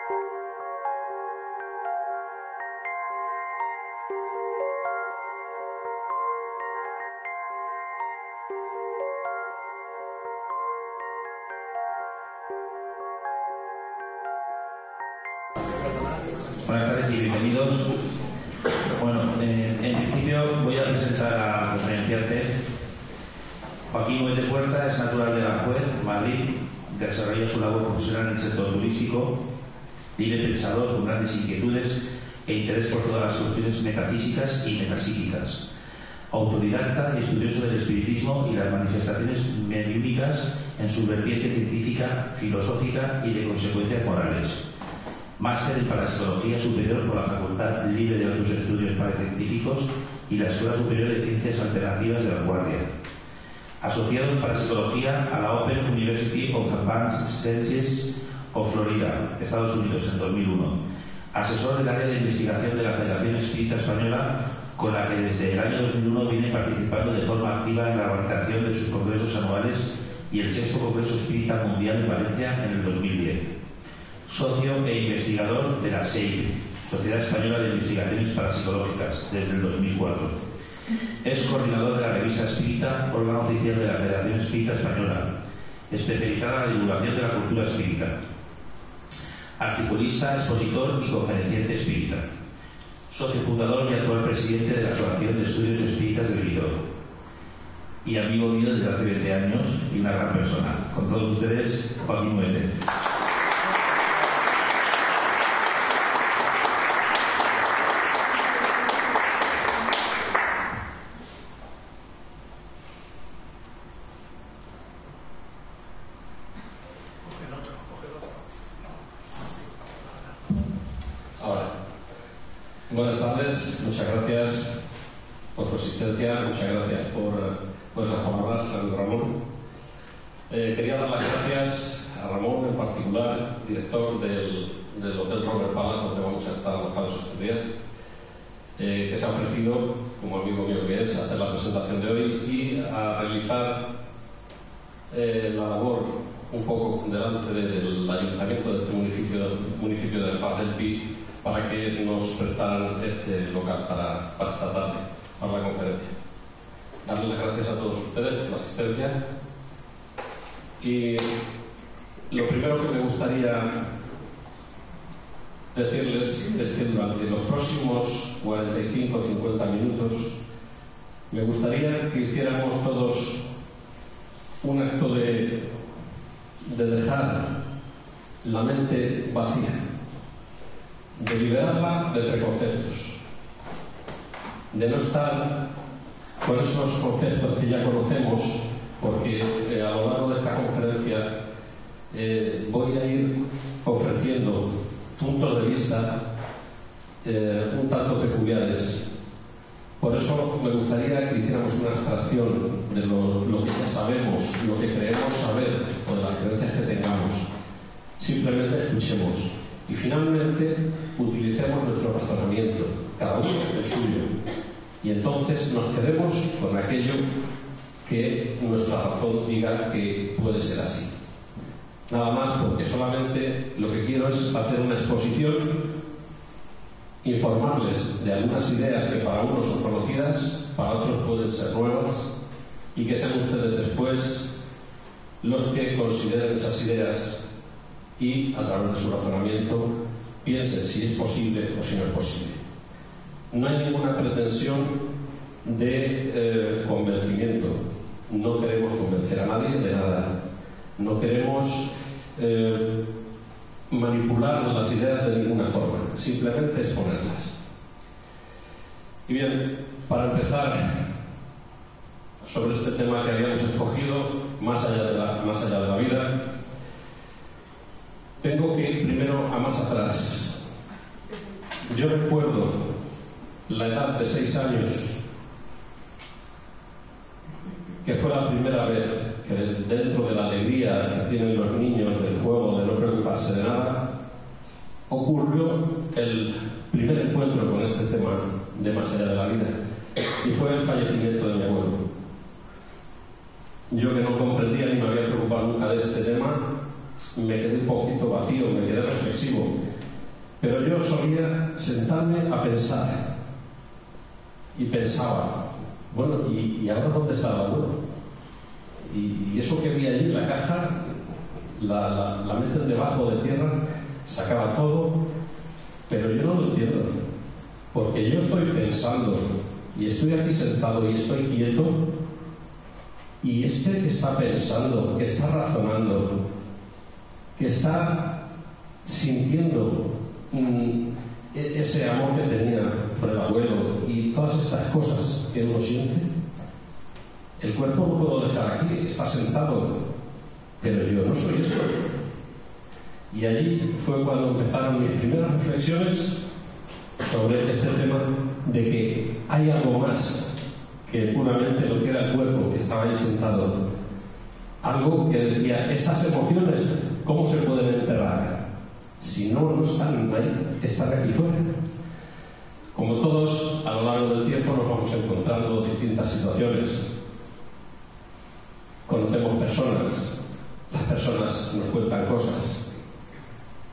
Buenas tardes y bienvenidos. Bueno, en principio voy a presentar a los conferenciantes. Joaquín Huete Puerta es natural de Aranjuez, Madrid, desarrolla su labor profesional en el sector turístico, libre pensador con grandes inquietudes e interés por todas las cuestiones metafísicas y metapsíquicas. Autodidacta y estudioso del espiritismo y las manifestaciones mediúnicas en su vertiente científica, filosófica y de consecuencias morales. Máster en Parapsicología Superior por la Facultad Libre de Altos Estudios Paracientíficos y la Escuela Superior de Ciencias Alternativas de La Guardia. Asociado en Parapsicología a la Open University of Advanced Sciences of Florida, Estados Unidos, en 2001. Asesor del área de investigación de la Federación Espírita Española, con la que desde el año 2001 viene participando de forma activa en la organización de sus congresos anuales y el 6º Congreso Espírita Mundial en Valencia en el 2010. Socio e investigador de la SEIP, Sociedad Española de Investigaciones Parapsicológicas, desde el 2004. Es coordinador de la Revista Espírita, órgano oficial de la Federación Espírita Española, especializada en la divulgación de la cultura espírita. Articulista, expositor y conferenciante espírita. Socio fundador y actual presidente de la Asociación de Estudios Espíritas de Benidorm. Y amigo mío desde hace 20 años y una gran persona. Con todos ustedes, Joaquín Huete. Buenas tardes, muchas gracias por su asistencia, muchas gracias por esas palabras, Ramón. Quería dar las gracias a Ramón en particular, director del Hotel Robert Palace, donde vamos a estar alojados estos días, que se ha ofrecido, como amigo mío que es, a hacer la presentación de hoy y a realizar la labor un poco delante del ayuntamiento de este municipio de Faz del Pi, para que nos prestaran este local para esta tarde, para la conferencia. Darles las gracias a todos ustedes por la asistencia. Y lo primero que me gustaría decirles es que durante los próximos 45 o 50 minutos me gustaría que hiciéramos todos un acto de dejar la mente vacía, de liberarla de preconceptos, de no estar con esos conceptos que ya conocemos, porque a lo largo de esta conferencia voy a ir ofreciendo puntos de vista un tanto peculiares. Por eso me gustaría que hiciéramos una abstracción de lo que ya sabemos, lo que creemos saber o de las creencias que tengamos. Simplemente escuchemos. Y finalmente, utilicemos nuestro razonamiento, cada uno el suyo. Y entonces nos quedemos con aquello que nuestra razón diga que puede ser así. Nada más, porque solamente lo que quiero es hacer una exposición, informarles de algunas ideas que para unos son conocidas, para otros pueden ser nuevas, y que sean ustedes después los que consideren esas ideas y, a través de su razonamiento, piensen si es posible o si no es posible. No hay ninguna pretensión de convencimiento. No queremos convencer a nadie de nada. No queremos manipular las ideas de ninguna forma. Simplemente exponerlas. Y bien, para empezar sobre este tema que habíamos escogido, más allá de la vida, tengo que ir primero a más atrás. Yo recuerdo la edad de 6 años, que fue la primera vez que dentro de la alegría que tienen los niños del juego de no preocuparse de nada, ocurrió el primer encuentro con este tema de más allá de la vida, y fue el fallecimiento de mi abuelo. Yo, que no comprendía ni me había preocupado nunca de este tema, me quedé un poquito vacío, me quedé reflexivo, pero yo solía sentarme a pensar y pensaba, bueno, ¿y ahora dónde está el abuelo? Y eso que vi allí en la caja la meten debajo de tierra, se acaba todo, pero yo no lo entiendo, porque yo estoy pensando y estoy aquí sentado y estoy quieto, y este que está pensando, que está razonando, que está sintiendo ese amor que tenía por el abuelo y todas estas cosas que uno siente, el cuerpo lo puedo dejar aquí, está sentado, pero yo no soy esto. Y allí fue cuando empezaron mis primeras reflexiones sobre este tema de que hay algo más que puramente lo que era el cuerpo que estaba ahí sentado. Algo que decía, estas emociones, ¿cómo se pueden enterrar? Si no están ahí, están aquí fuera. Como todos, a lo largo del tiempo nos vamos encontrando distintas situaciones. Conocemos personas, las personas nos cuentan cosas.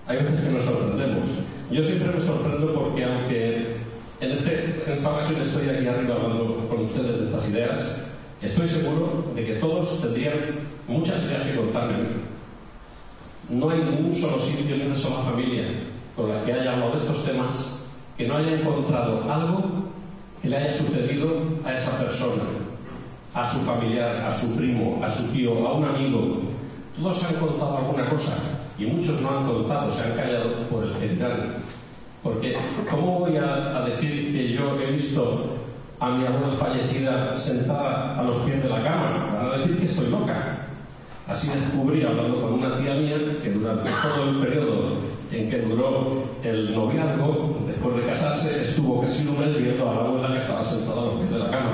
Hay veces que nos sorprendemos. Yo siempre me sorprendo porque, aunque en esta ocasión estoy aquí arriba hablando con ustedes de estas ideas, estoy seguro de que todos tendrían muchas ideas que contarme. No hay ningún solo sitio ni una sola familia con la que haya hablado de estos temas que no haya encontrado algo que le haya sucedido a esa persona, a su familiar, a su primo, a su tío, a un amigo. Todos han contado alguna cosa y muchos no han contado, se han callado por el que dirán. Porque ¿cómo voy a decir que yo he visto a mi abuela fallecida sentada a los pies de la cama? Van a decir que estoy loca. Así descubrí, hablando con una tía mía, que durante todo el periodo en que duró el noviazgo, después de casarse, estuvo casi un mes viendo a la abuela que estaba sentada a los pies de la cama.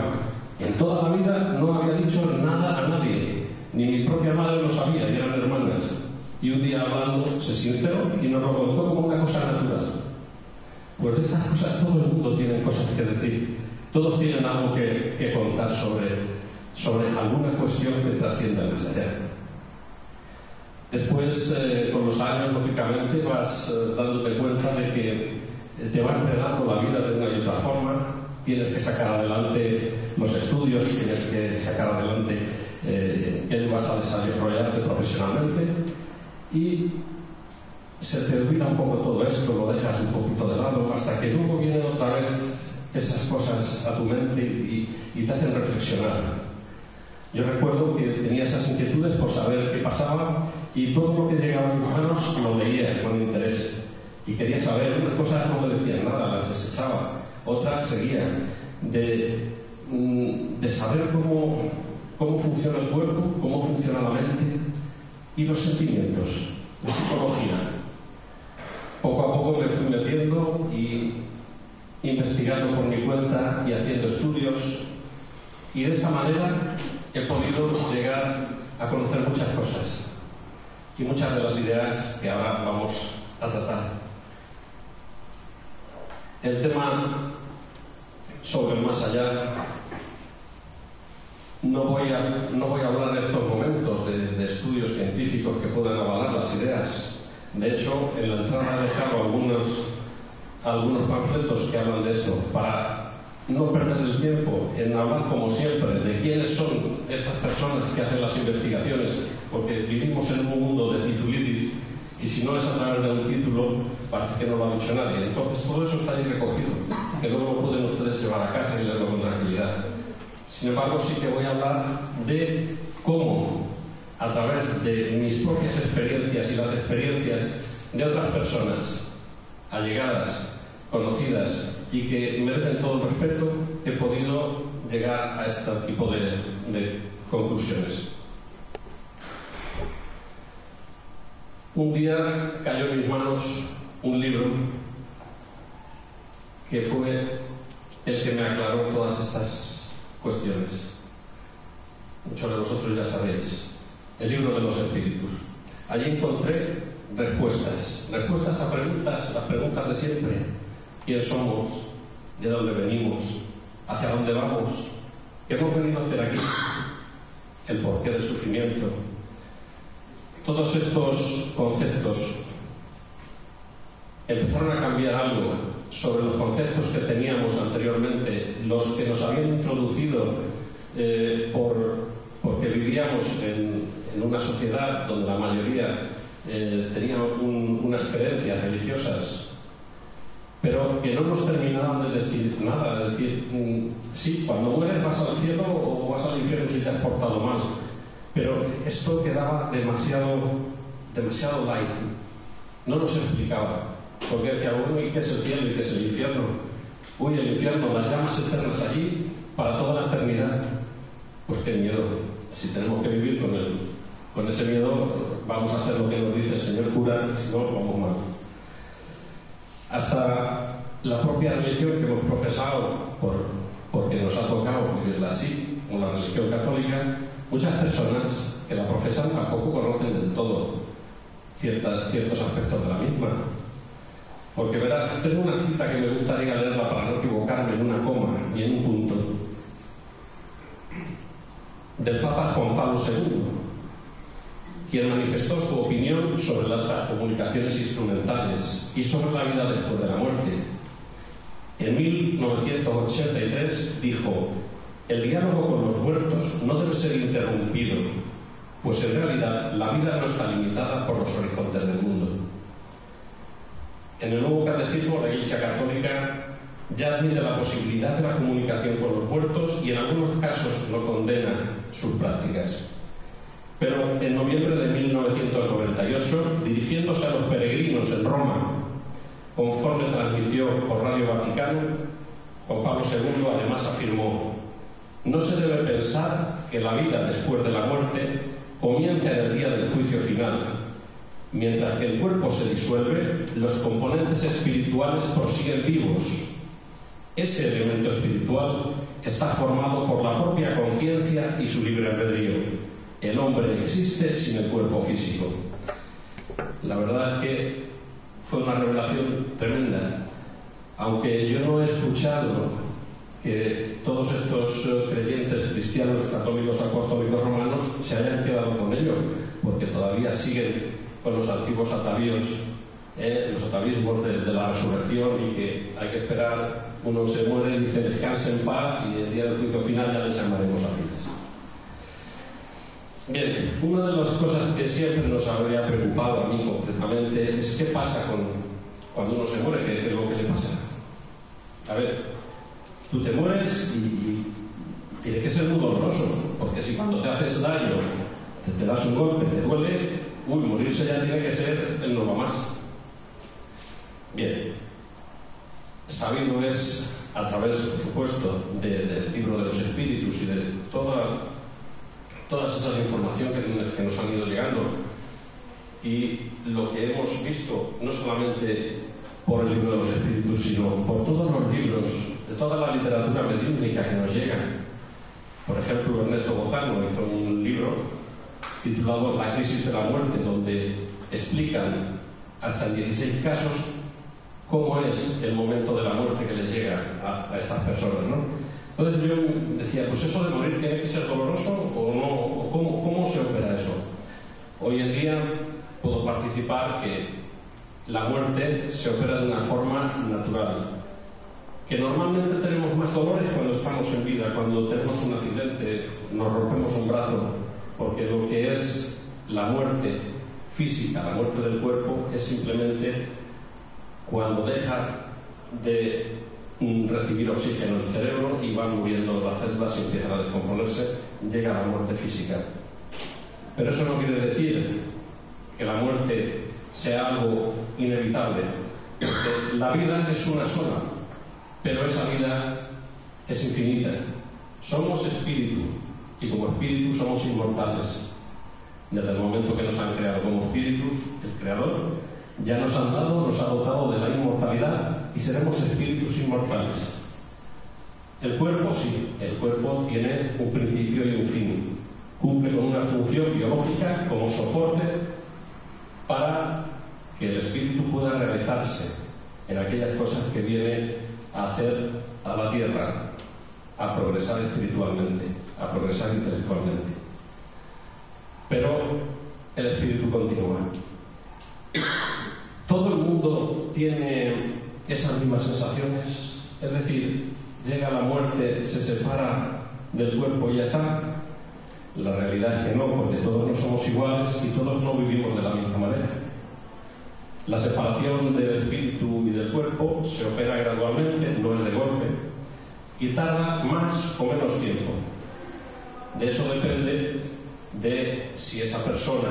En toda la vida no había dicho nada a nadie, ni mi propia madre lo sabía, y eran hermanas. Y un día hablando se sinceró y nos lo contó como una cosa natural. Pues de estas cosas todo el mundo tiene cosas que decir. Todos tienen algo que contar sobre alguna cuestión que trascienda más allá. Después, con los años, lógicamente, vas dándote cuenta de que te va enredando la vida de una y otra forma. Tienes que sacar adelante los estudios, tienes que sacar adelante que vas a desarrollarte profesionalmente, y se te olvida un poco todo esto, lo dejas un poquito de lado, hasta que luego vienen otra vez esas cosas a tu mente y te hacen reflexionar. Yo recuerdo que tenía esas inquietudes por saber qué pasaba, y todo lo que llegaba a mis manos lo leía con interés. Y quería saber, unas cosas no me decían nada, las desechaba, otras seguían. De saber cómo funciona el cuerpo, cómo funciona la mente y los sentimientos, de psicología. Poco a poco me fui metiendo y investigando por mi cuenta y haciendo estudios, y de esta manera he podido llegar a conocer muchas cosas y muchas de las ideas que ahora vamos a tratar. El tema sobre el más allá, no voy a hablar en estos momentos de estudios científicos que puedan avalar las ideas. De hecho, en la entrada he dejado algunos panfletos que hablan de esto, para no perder el tiempo en hablar, como siempre, de quiénes son esas personas que hacen las investigaciones, porque vivimos en un mundo de titulitis, y si no es a través de un título, parece que no lo ha dicho nadie. Entonces todo eso está ahí recogido, que luego lo pueden ustedes llevar a casa y leerlo con tranquilidad. Sin embargo, sí que voy a hablar de cómo, a través de mis propias experiencias y las experiencias de otras personas allegadas, conocidas y que merecen todo el respeto, he podido llegar a este tipo de conclusiones. Un día cayó en mis manos un libro que fue el que me aclaró todas estas cuestiones. Muchos de vosotros ya sabéis, el libro de los espíritus. Allí encontré respuestas a preguntas, las preguntas de siempre. ¿Quién somos? ¿De dónde venimos? ¿Hacia dónde vamos? ¿Qué hemos venido a hacer aquí? ¿El porqué del sufrimiento? Todos estos conceptos empezaron a cambiar algo sobre los conceptos que teníamos anteriormente, los que nos habían introducido porque vivíamos en una sociedad donde la mayoría tenía unas creencias religiosas, pero que no nos terminaban de decir nada, de decir, sí, cuando mueres vas al cielo o vas al infierno si te has portado mal, pero esto quedaba demasiado light, no nos explicaba, porque decía, bueno, ¿y qué es el cielo y qué es el infierno? Uy, el infierno, las llamas eternas allí para toda la eternidad. Pues qué miedo, si tenemos que vivir con ese miedo, vamos a hacer lo que nos dice el señor cura, si no, vamos mal. Hasta la propia religión que hemos profesado, porque nos ha tocado vivirla así, como la religión católica, muchas personas que la profesan tampoco conocen del todo ciertos aspectos de la misma. Porque verás, tengo una cita que me gustaría leerla para no equivocarme en una coma ni en un punto, del Papa Juan Pablo II, quien manifestó su opinión sobre las transcomunicaciones instrumentales y sobre la vida después de la muerte. En 1983 dijo: el diálogo con los muertos no debe ser interrumpido, pues en realidad la vida no está limitada por los horizontes del mundo. En el nuevo catecismo, la Iglesia Católica ya admite la posibilidad de la comunicación con los muertos y en algunos casos no condena sus prácticas. Pero en noviembre de 1998, dirigiéndose a los peregrinos en Roma, conforme transmitió por Radio Vaticano, Juan Pablo II además afirmó: no se debe pensar que la vida después de la muerte comienza en el día del juicio final. Mientras que el cuerpo se disuelve, los componentes espirituales prosiguen vivos. Ese elemento espiritual está formado por la propia conciencia y su libre albedrío. El hombre existe sin el cuerpo físico. La verdad es que fue una revelación tremenda. Aunque yo no he escuchado que todos estos creyentes cristianos, católicos, apostólicos, romanos se hayan quedado con ello, porque todavía siguen con los antiguos atavíos, los atavismos de la resurrección, y que hay que esperar, uno se muere y dice descanse en paz y el día del juicio final ya les llamaremos afines. Bien, una de las cosas que siempre nos habría preocupado a mí concretamente es qué pasa cuando uno se muere, qué es lo que le pasa. A ver, tú te mueres y tiene que ser muy doloroso, porque si cuando te haces daño te das un golpe, te duele, morirse ya tiene que ser el no va más. Bien, sabido es, a través, por supuesto, del libro de los espíritus y de todas esas informaciones que nos han ido llegando, y lo que hemos visto, no solamente por el libro de los espíritus, sino por todos los libros, de toda la literatura mediúnica que nos llega. Por ejemplo, Ernesto Bozano hizo un libro titulado La crisis de la muerte, donde explican hasta en 16 casos cómo es el momento de la muerte que les llega a estas personas, ¿no? Entonces yo decía, pues eso de morir tiene que ser doloroso o no, o ¿cómo se opera eso? Hoy en día puedo participar que la muerte se opera de una forma natural, que normalmente tenemos más dolores cuando estamos en vida, cuando tenemos un accidente, nos rompemos un brazo, porque lo que es la muerte física, la muerte del cuerpo, es simplemente cuando deja de recibir oxígeno el cerebro y van muriendo las células y empiezan a descomponerse, llega la muerte física. Pero eso no quiere decir que la muerte sea algo inevitable, porque la vida es una sola, pero esa vida es infinita. Somos espíritu, y como espíritus somos inmortales. Desde el momento que nos han creado como espíritus, el Creador ya nos ha dotado de la inmortalidad, y seremos espíritus inmortales. El cuerpo sí, el cuerpo tiene un principio y un fin, cumple con una función biológica como soporte para que el espíritu pueda realizarse en aquellas cosas que viene a hacer a la tierra, a progresar espiritualmente, a progresar intelectualmente. Pero el espíritu continúa. Todo el mundo tiene tiene esas mismas sensaciones? Es decir, llega la muerte, se separa del cuerpo y ya está. La realidad es que no, porque todos no somos iguales y todos no vivimos de la misma manera. La separación del espíritu y del cuerpo se opera gradualmente, no es de golpe, y tarda más o menos tiempo. De eso depende de si esa persona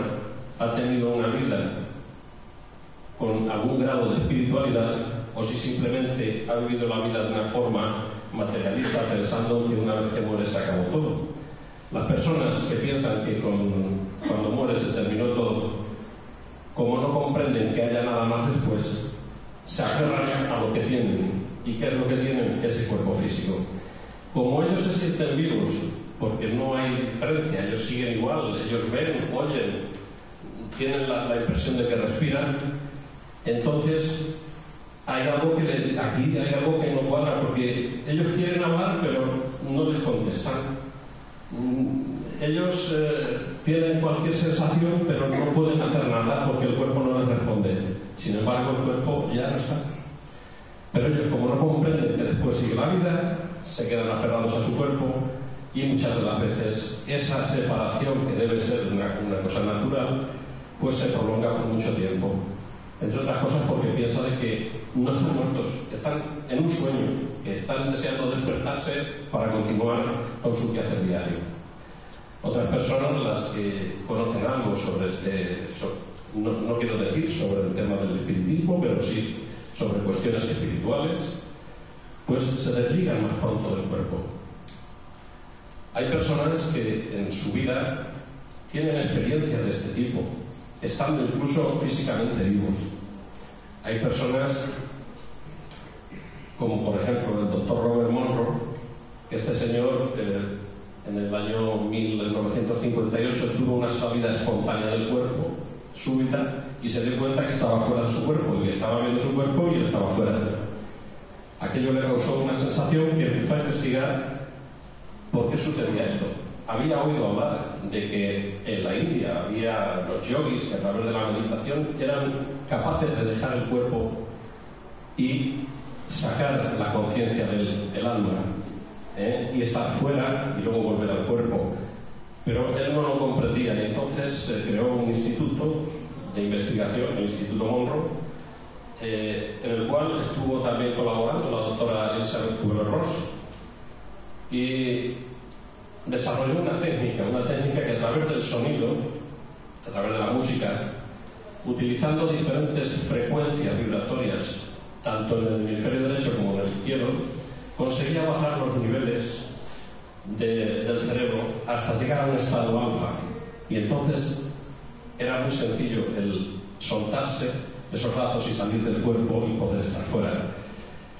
ha tenido una vida con algún grado de espiritualidad o si simplemente ha vivido la vida de una forma materialista, pensando que una vez que muere se acabó todo. Las personas que piensan que cuando muere se terminó todo, como no comprenden que haya nada más después, se aferran a lo que tienen. ¿Y qué es lo que tienen? Ese cuerpo físico. Como ellos se sienten vivos, porque no hay diferencia, ellos siguen igual, ellos ven, oyen, tienen la impresión de que respiran, entonces hay algo aquí hay algo que no cuadra, porque ellos quieren hablar pero no les contestan. Ellos tienen cualquier sensación pero no pueden hacer nada porque el cuerpo no les responde. Sin embargo, el cuerpo ya no está. Pero ellos, como no comprenden que después sigue la vida, se quedan aferrados a su cuerpo y muchas de las veces esa separación, que debe ser una cosa natural, pues se prolonga por mucho tiempo. Entre otras cosas porque piensa de que no están muertos, están en un sueño, que están deseando despertarse para continuar con su quehacer diario. Otras personas, las que conocen algo sobre no quiero decir sobre el tema del espiritismo, pero sí sobre cuestiones espirituales, pues se desligan más pronto del cuerpo. Hay personas que en su vida tienen experiencias de este tipo, estando incluso físicamente vivos. Hay personas como por ejemplo el doctor Robert Monroe, que este señor en el año 1958 tuvo una salida espontánea del cuerpo, súbita, y se dio cuenta que estaba fuera de su cuerpo, y que estaba viendo su cuerpo y él estaba fuera de él. Aquello le causó una sensación que empezó a investigar por qué sucedía esto. Había oído hablar de que en la India había los yogis que a través de la meditación eran capaces de dejar el cuerpo y sacar la conciencia del alma, y estar fuera y luego volver al cuerpo. Pero él no lo comprendía y entonces se creó un instituto de investigación, el Instituto Monroe, en el cual estuvo también colaborando la doctora Elizabeth Kubler-Ross, y desarrolló una técnica que a través del sonido, a través de la música, utilizando diferentes frecuencias vibratorias, tanto en el hemisferio derecho como en el izquierdo, conseguía bajar los niveles del cerebro hasta llegar a un estado alfa. Y entonces era muy sencillo el soltarse esos lazos y salir del cuerpo y poder estar fuera.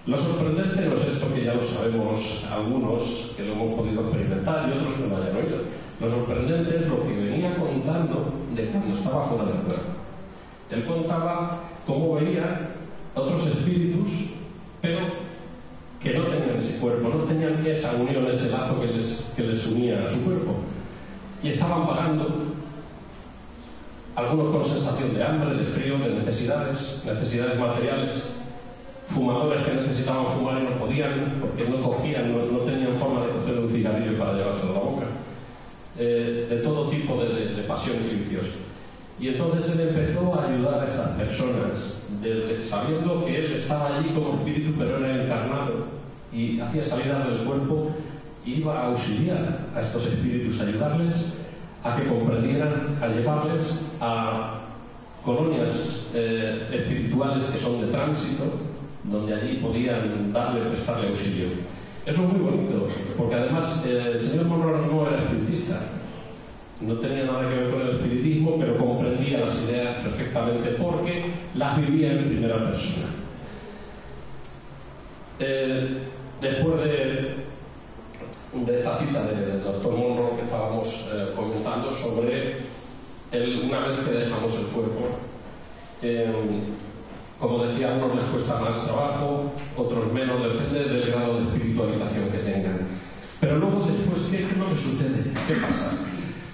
Lo sorprendente no es esto, que ya lo sabemos algunos que lo hemos podido experimentar y otros que no hayan oído. Lo sorprendente es lo que venía contando de cuando estaba fuera del cuerpo. Él contaba cómo veía otros espíritus, pero que no tenían ese cuerpo, no tenían esa unión, ese lazo que les unía a su cuerpo. Y estaban vagando, algunos con sensación de hambre, de frío, de necesidades materiales, fumadores que necesitaban fumar y no podían, porque no cogían, no tenían forma de coger un cigarrillo para llevárselo a la boca, de todo tipo de pasiones y vicios. Y entonces él empezó a ayudar a estas personas, sabiendo que él estaba allí como espíritu, pero era encarnado, y hacía salidas del cuerpo, y iba a auxiliar a estos espíritus, a ayudarles a que comprendieran, a llevarles a colonias espirituales que son de tránsito, donde allí podían prestarle auxilio. Eso es muy bonito, porque además el señor Monroe no era espiritista, no tenía nada que ver con el espiritismo, pero comprendía las ideas perfectamente porque las vivía en primera persona. Después de esta cita del doctor Monroe que estábamos comentando sobre una vez que dejamos el cuerpo, como decía, a unos les cuesta más trabajo, otros menos, depende del grado de espiritualización que tengan. Pero luego después, ¿qué es lo que sucede? ¿Qué pasa?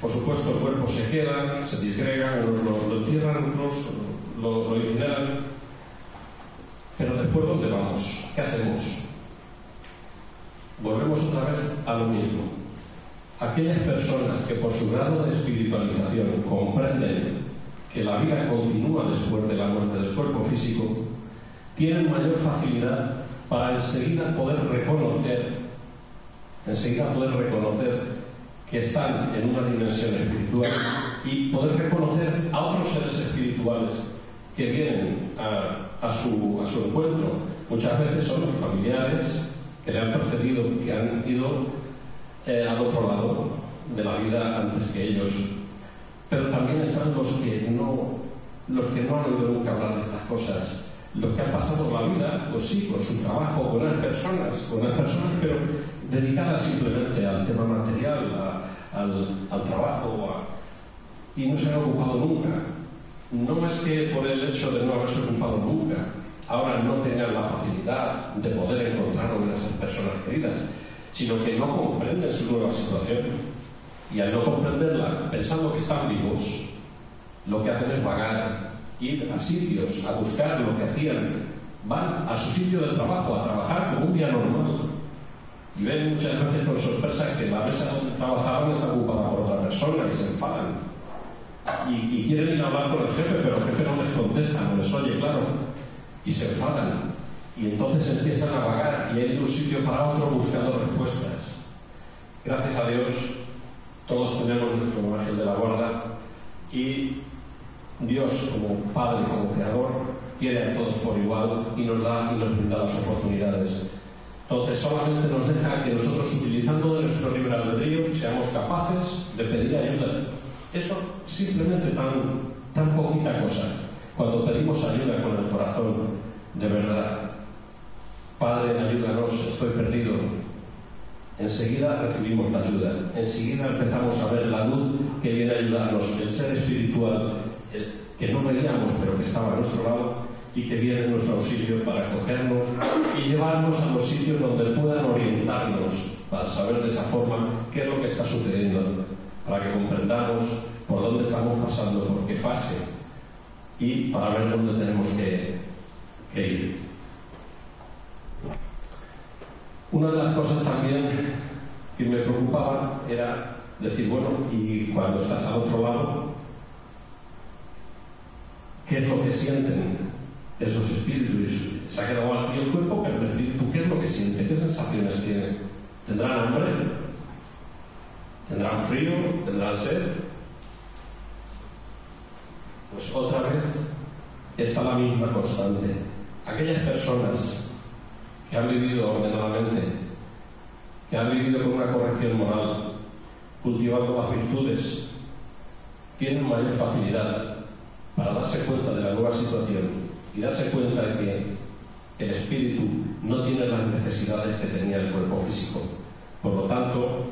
Por supuesto, el cuerpo se queda, se disgrega, unos lo entierran, otros lo incineran. Pero después, ¿dónde vamos? ¿Qué hacemos? Volvemos otra vez a lo mismo. Aquellas personas que por su grado de espiritualización comprenden que la vida continúa después de la muerte del cuerpo físico, tienen mayor facilidad para enseguida poder reconocer que están en una dimensión espiritual y poder reconocer a otros seres espirituales que vienen a su encuentro. Muchas veces son familiares que le han precedido, que han ido al otro lado de la vida antes que ellos. Pero también están los que no han oído nunca hablar de estas cosas, los que han pasado la vida, pues sí, con su trabajo, con las personas, pero dedicadas simplemente al tema material, al trabajo, y no se han ocupado nunca. No es que por el hecho de no haberse ocupado nunca, ahora no tengan la facilidad de poder encontrar a esas personas queridas, sino que no comprenden su nueva situación. Y al no comprenderla, pensando que están vivos, lo que hacen es vagar, ir a sitios, a buscar lo que hacían. Van a su sitio de trabajo, a trabajar como un día normal. Y ven muchas veces con sorpresa que la mesa donde trabajaban está ocupada por otra persona y se enfadan. Y quieren ir a hablar con el jefe, pero el jefe no les contesta, no les oye, claro. Y se enfadan. Y entonces empiezan a vagar y a ir de un sitio para otro buscando respuestas. Gracias a Dios, todos tenemos nuestro ángel de la guarda y Dios, como Padre, como Creador, quiere a todos por igual y nos da y nos brinda las oportunidades. Entonces, solamente nos deja que nosotros, utilizando de nuestro libre albedrío, seamos capaces de pedir ayuda. Eso simplemente tan poquita cosa. Cuando pedimos ayuda con el corazón, de verdad, Padre, ayúdanos, estoy perdido. Enseguida recibimos la ayuda, enseguida empezamos a ver la luz que viene a ayudarnos, el ser espiritual, que no veíamos pero que estaba a nuestro lado y que viene en nuestro auxilio para acogernos y llevarnos a los sitios donde puedan orientarnos para saber de esa forma qué es lo que está sucediendo, para que comprendamos por dónde estamos pasando, por qué fase y para ver dónde tenemos que ir. Una de las cosas también que me preocupaba era decir, bueno, y cuando estás al otro lado, ¿qué es lo que sienten esos espíritus? Se ha quedado aquí el cuerpo, pero el espíritu, ¿qué es lo que siente? ¿Qué sensaciones tiene? ¿Tendrán hambre? ¿Tendrán frío? ¿Tendrán sed? Pues otra vez está la misma constante. Aquellas personas que han vivido ordenadamente, que han vivido con una corrección moral, cultivando las virtudes, tienen mayor facilidad para darse cuenta de la nueva situación y darse cuenta de que el espíritu no tiene las necesidades que tenía el cuerpo físico. Por lo tanto,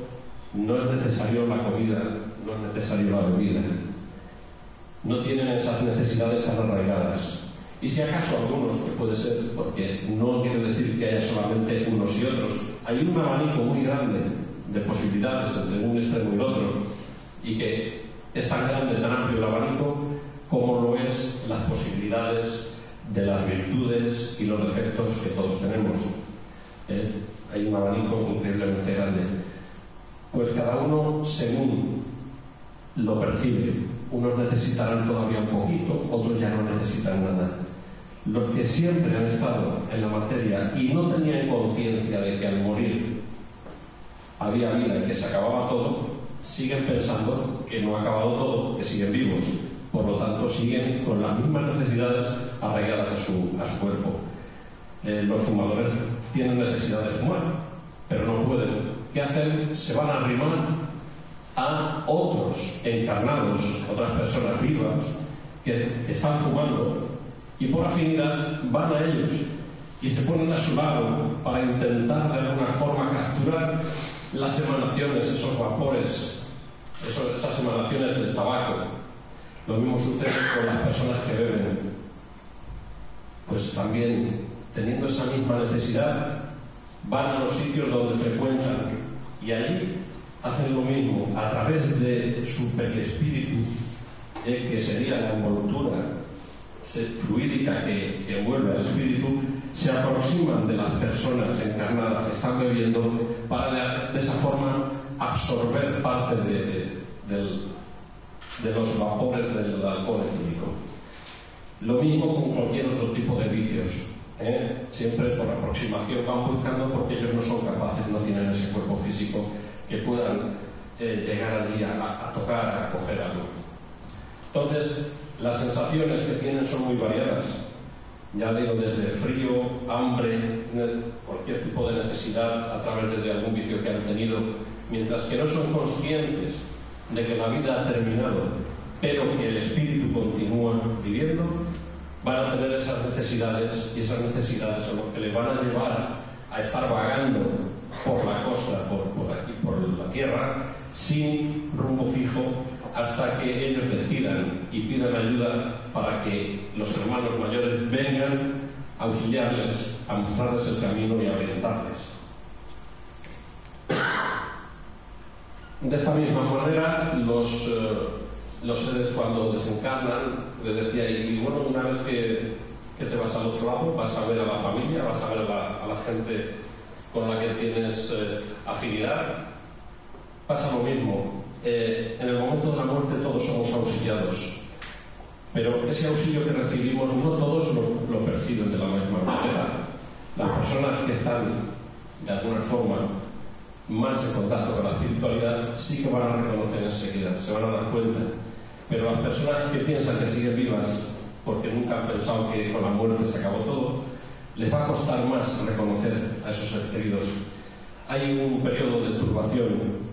no es necesario la comida, no es necesario la bebida. No tienen esas necesidades tan arraigadas. Y si acaso algunos, que puede ser, porque no quiere decir que haya solamente unos y otros, hay un abanico muy grande de posibilidades entre un extremo y el otro, y que es tan grande, tan amplio el abanico, como lo es las posibilidades de las virtudes y los defectos que todos tenemos. Hay un abanico increíblemente grande. Pues cada uno según lo percibe. Unos necesitarán todavía un poquito, otros ya no necesitan nada. Los que siempre han estado en la materia y no tenían conciencia de que al morir había vida y que se acababa todo, siguen pensando que no ha acabado todo, que siguen vivos. Por lo tanto, siguen con las mismas necesidades arraigadas a su cuerpo. Los fumadores tienen necesidad de fumar, pero no pueden. ¿Qué hacen? Se van a arrimar a otros encarnados, otras personas vivas que están fumando, y por afinidad van a ellos y se ponen a su lado para intentar de alguna forma capturar las emanaciones, esos vapores, esas emanaciones del tabaco. Lo mismo sucede con las personas que beben. Pues también, teniendo esa misma necesidad, van a los sitios donde frecuentan y allí hacen lo mismo a través de su perispíritu, que sería la envoltura fluídica que envuelve al espíritu, se aproximan de las personas encarnadas que están bebiendo para de esa forma absorber parte de los vapores del alcohol etílico. Lo mismo con cualquier otro tipo de vicios, siempre por aproximación van buscando, porque ellos no son capaces, no tienen ese cuerpo físico que puedan llegar allí a tocar, a coger algo. Entonces, las sensaciones que tienen son muy variadas. Ya digo, desde frío, hambre, cualquier tipo de necesidad a través de algún vicio que han tenido, mientras que no son conscientes de que la vida ha terminado, pero que el espíritu continúa viviendo, van a tener esas necesidades, y esas necesidades son las que les van a llevar a estar vagando por la costa, por aquí, por la tierra, sin rumbo fijo, hasta que ellos decidan y pidan ayuda para que los hermanos mayores vengan a auxiliarles, a mostrarles el camino y a orientarles. De esta misma manera, los seres cuando desencarnan, le decía, y bueno, una vez que te vas al otro lado, vas a ver a la familia, vas a ver a la gente con la que tienes afinidad, pasa lo mismo. En el momento de la muerte todos somos auxiliados, pero ese auxilio que recibimos no todos lo perciben de la misma manera. Las personas que están de alguna forma más en contacto con la espiritualidad sí que van a reconocer enseguida, se van a dar cuenta, pero las personas que piensan que siguen vivas porque nunca han pensado que con la muerte se acabó todo, les va a costar más reconocer a esos seres queridos. Hay un periodo de turbación.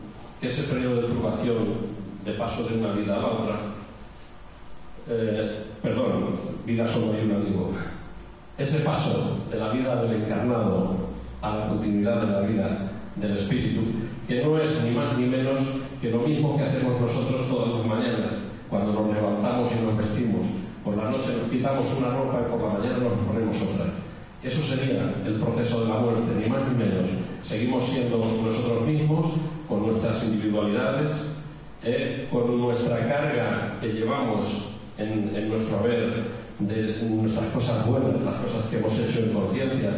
Ese periodo de turbación, de paso de una vida a la otra, vida solo hay una, digo. Ese paso de la vida del encarnado a la continuidad de la vida del espíritu, que no es ni más ni menos que lo mismo que hacemos nosotros todas las mañanas, cuando nos levantamos y nos vestimos. Por la noche nos quitamos una ropa y por la mañana nos ponemos otra. Eso sería el proceso de la muerte, ni más ni menos. Seguimos siendo nosotros mismos, con nuestras individualidades, con nuestra carga que llevamos en nuestro haber, de nuestras cosas buenas, las cosas que hemos hecho en conciencia,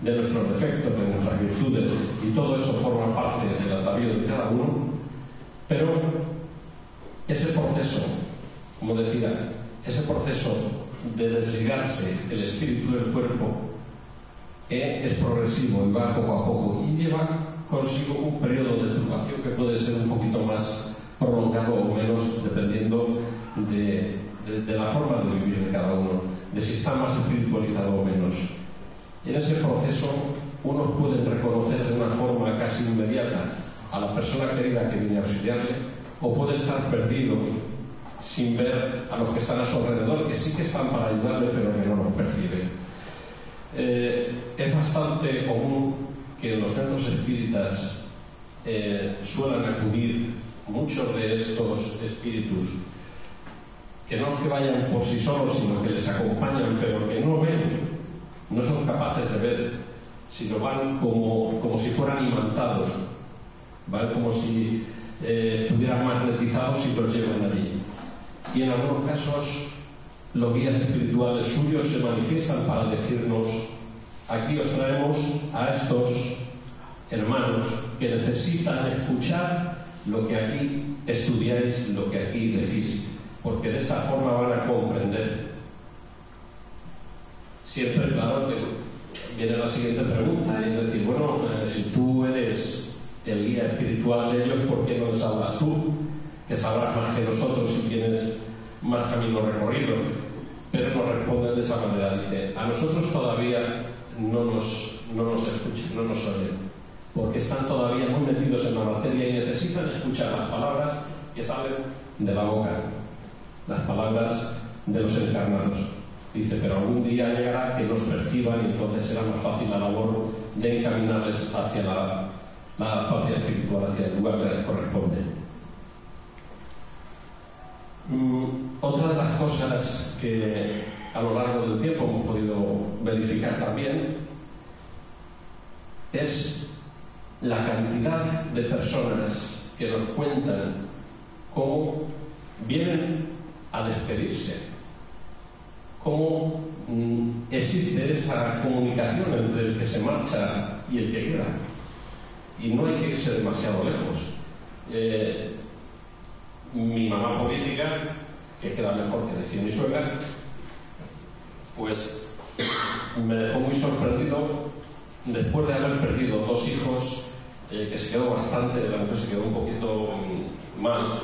de nuestros defectos, de nuestras virtudes, y todo eso forma parte del atavío de cada uno. Pero ese proceso, como decía, ese proceso de desligarse el espíritu del cuerpo es progresivo y va poco a poco, y lleva consigo un periodo de turbación que puede ser un poquito más prolongado o menos, dependiendo de la forma de vivir de cada uno, de si está más espiritualizado o menos. En ese proceso uno puede reconocer de una forma casi inmediata a la persona querida que viene a auxiliarle, o puede estar perdido sin ver a los que están a su alrededor, que sí que están para ayudarle, pero que no los percibe. Es bastante común que en los centros espíritas suelan acudir muchos de estos espíritus, que no es que vayan por sí solos, sino que les acompañan, pero que no ven, no son capaces de ver, sino van como si fueran imantados, van como si estuvieran magnetizados y los llevan allí. Y en algunos casos los guías espirituales suyos se manifiestan para decirnos: aquí os traemos a estos hermanos que necesitan escuchar lo que aquí estudiáis, lo que aquí decís, porque de esta forma van a comprender. Siempre, claro, viene la siguiente pregunta, y es decir, bueno, si tú eres el guía espiritual de ellos, ¿por qué no les hablas tú? Que sabrás más que nosotros y tienes más camino recorrido. Pero nos responden de esa manera, dice: a nosotros todavía no nos escuchan, no nos oyen, porque están todavía muy metidos en la materia y necesitan escuchar las palabras que salen de la boca, las palabras de los encarnados. Dice, pero algún día llegará que nos perciban, y entonces será más fácil la labor de encaminarles hacia la patria espiritual, hacia el lugar que les corresponde. Otra de las cosas que a lo largo del tiempo hemos podido verificar también es la cantidad de personas que nos cuentan cómo vienen a despedirse cómo existe esa comunicación entre el que se marcha y el que queda. Y no hay que irse demasiado lejos. Mi mamá política, que queda mejor que decía mi suegra, pues me dejó muy sorprendido después de haber perdido 2 hijos, que se quedó bastante, la mujer se quedó un poquito mal.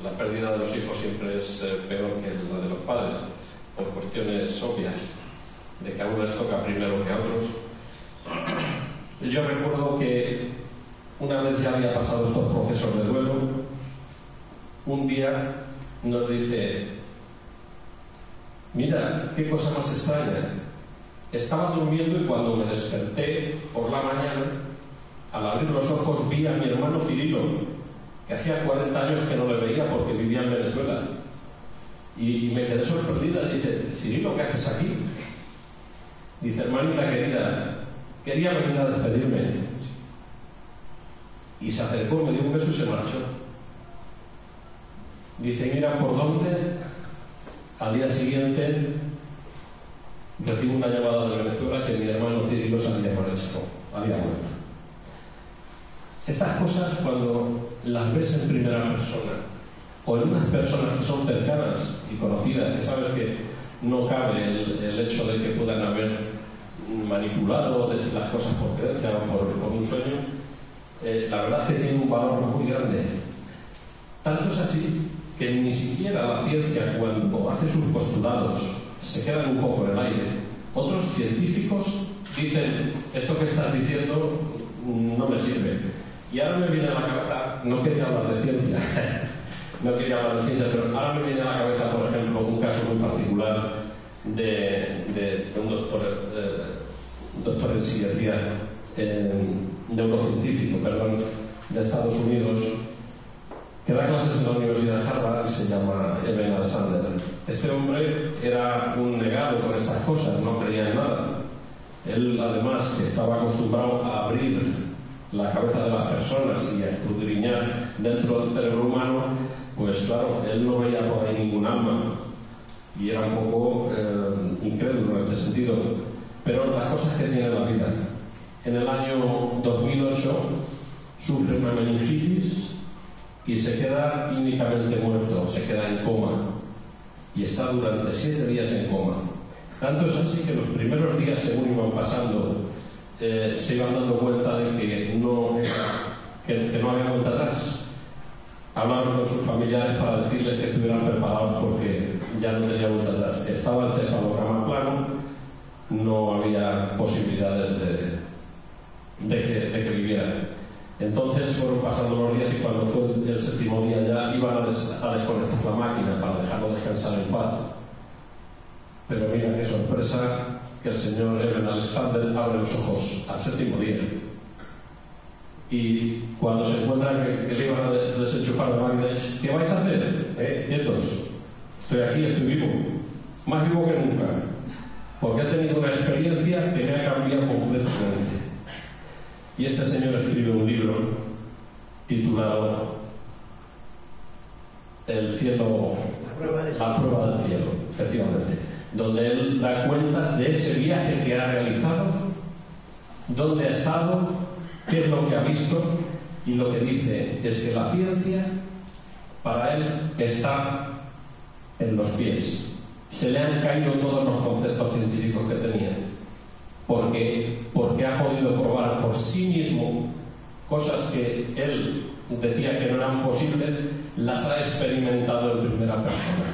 La pérdida de los hijos siempre es peor que la de los padres, por cuestiones obvias, de que a uno les toca primero que a otros. Yo recuerdo que una vez ya había pasado estos procesos de duelo, un día nos dice: mira, qué cosa más extraña. Estaba durmiendo y cuando me desperté por la mañana, al abrir los ojos vi a mi hermano Cirilo, que hacía 40 años que no le veía porque vivía en Venezuela. Y me quedé sorprendida. Dice: Cirilo, ¿qué haces aquí? Dice: hermanita querida, quería venir a despedirme. Y se acercó, me dio un beso y se marchó. Dice: mira por dónde. Al día siguiente recibo una llamada de Venezuela que mi hermano Cirilo se había muerto. Estas cosas, cuando las ves en primera persona o en unas personas que son cercanas y conocidas, que sabes que no cabe el hecho de que puedan haber manipulado o decir las cosas por creencia o por un sueño, la verdad es que tiene un valor muy grande. Tanto es así que ni siquiera la ciencia, cuando hace sus postulados, se quedan un poco en el aire. Otros científicos dicen: esto que estás diciendo no me sirve. Y ahora me viene a la cabeza, no quería hablar de ciencia, pero ahora me viene a la cabeza, por ejemplo, un caso muy particular de un doctor en psiquiatría, neurocientífico, de Estados Unidos, que da clases en la Universidad de Harvard, se llama Eben Alexander. Este hombre era un negado con estas cosas, no creía en nada. Él, además, que estaba acostumbrado a abrir la cabeza de las personas y a escudriñar dentro del cerebro humano, pues claro, él no veía por ahí ningún alma y era un poco incrédulo en este sentido. Pero las cosas que tiene la vida. En el año 2008 sufre una meningitis y se queda clínicamente muerto, se queda en coma y está durante 7 días en coma. Tanto es así que los primeros días, según iban pasando, se iban dando cuenta de que no había vuelta atrás. Hablaron con sus familiares para decirles que estuvieran preparados porque ya no tenía vuelta atrás. Estaba el cefalograma plano, no había posibilidades de que viviera. Entonces fueron pasando los días y cuando fue el 7º día ya iban a desconectar la máquina para dejarlo descansar en paz. Pero mira qué sorpresa, que el señor Eben Alexander abre los ojos al 7º día. Y cuando se encuentra que le iban a desenchufar la máquina, dice: ¿qué vais a hacer? Quietos, estoy aquí, estoy vivo, más vivo que nunca, porque he tenido una experiencia que me ha cambiado completamente. Y este señor escribe un libro titulado El cielo, la prueba del cielo, efectivamente, donde él da cuenta de ese viaje que ha realizado, dónde ha estado, qué es lo que ha visto, y lo que dice es que la ciencia para él está en los pies. Se le han caído todos los conceptos científicos que tenía, porque ha podido probar por sí mismo cosas que él decía que no eran posibles, las ha experimentado en primera persona.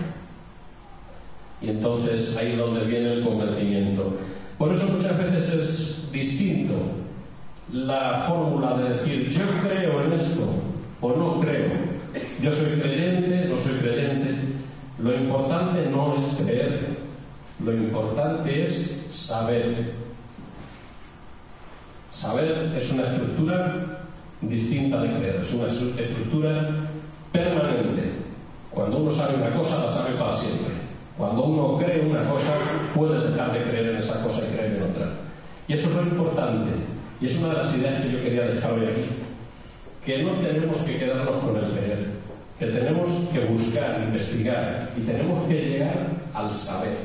Y entonces ahí es donde viene el convencimiento. Por eso muchas veces es distinto la fórmula de decir yo creo en esto o no creo, yo soy creyente, no soy creyente. Lo importante no es creer, lo importante es saber. Saber es una estructura distinta de creer, es una estructura permanente. Cuando uno sabe una cosa, la sabe para siempre. Cuando uno cree una cosa, puede dejar de creer en esa cosa y creer en otra. Y eso es lo importante. Y es una de las ideas que yo quería dejar hoy aquí. Que no tenemos que quedarnos con el creer, que tenemos que buscar, investigar y tenemos que llegar al saber.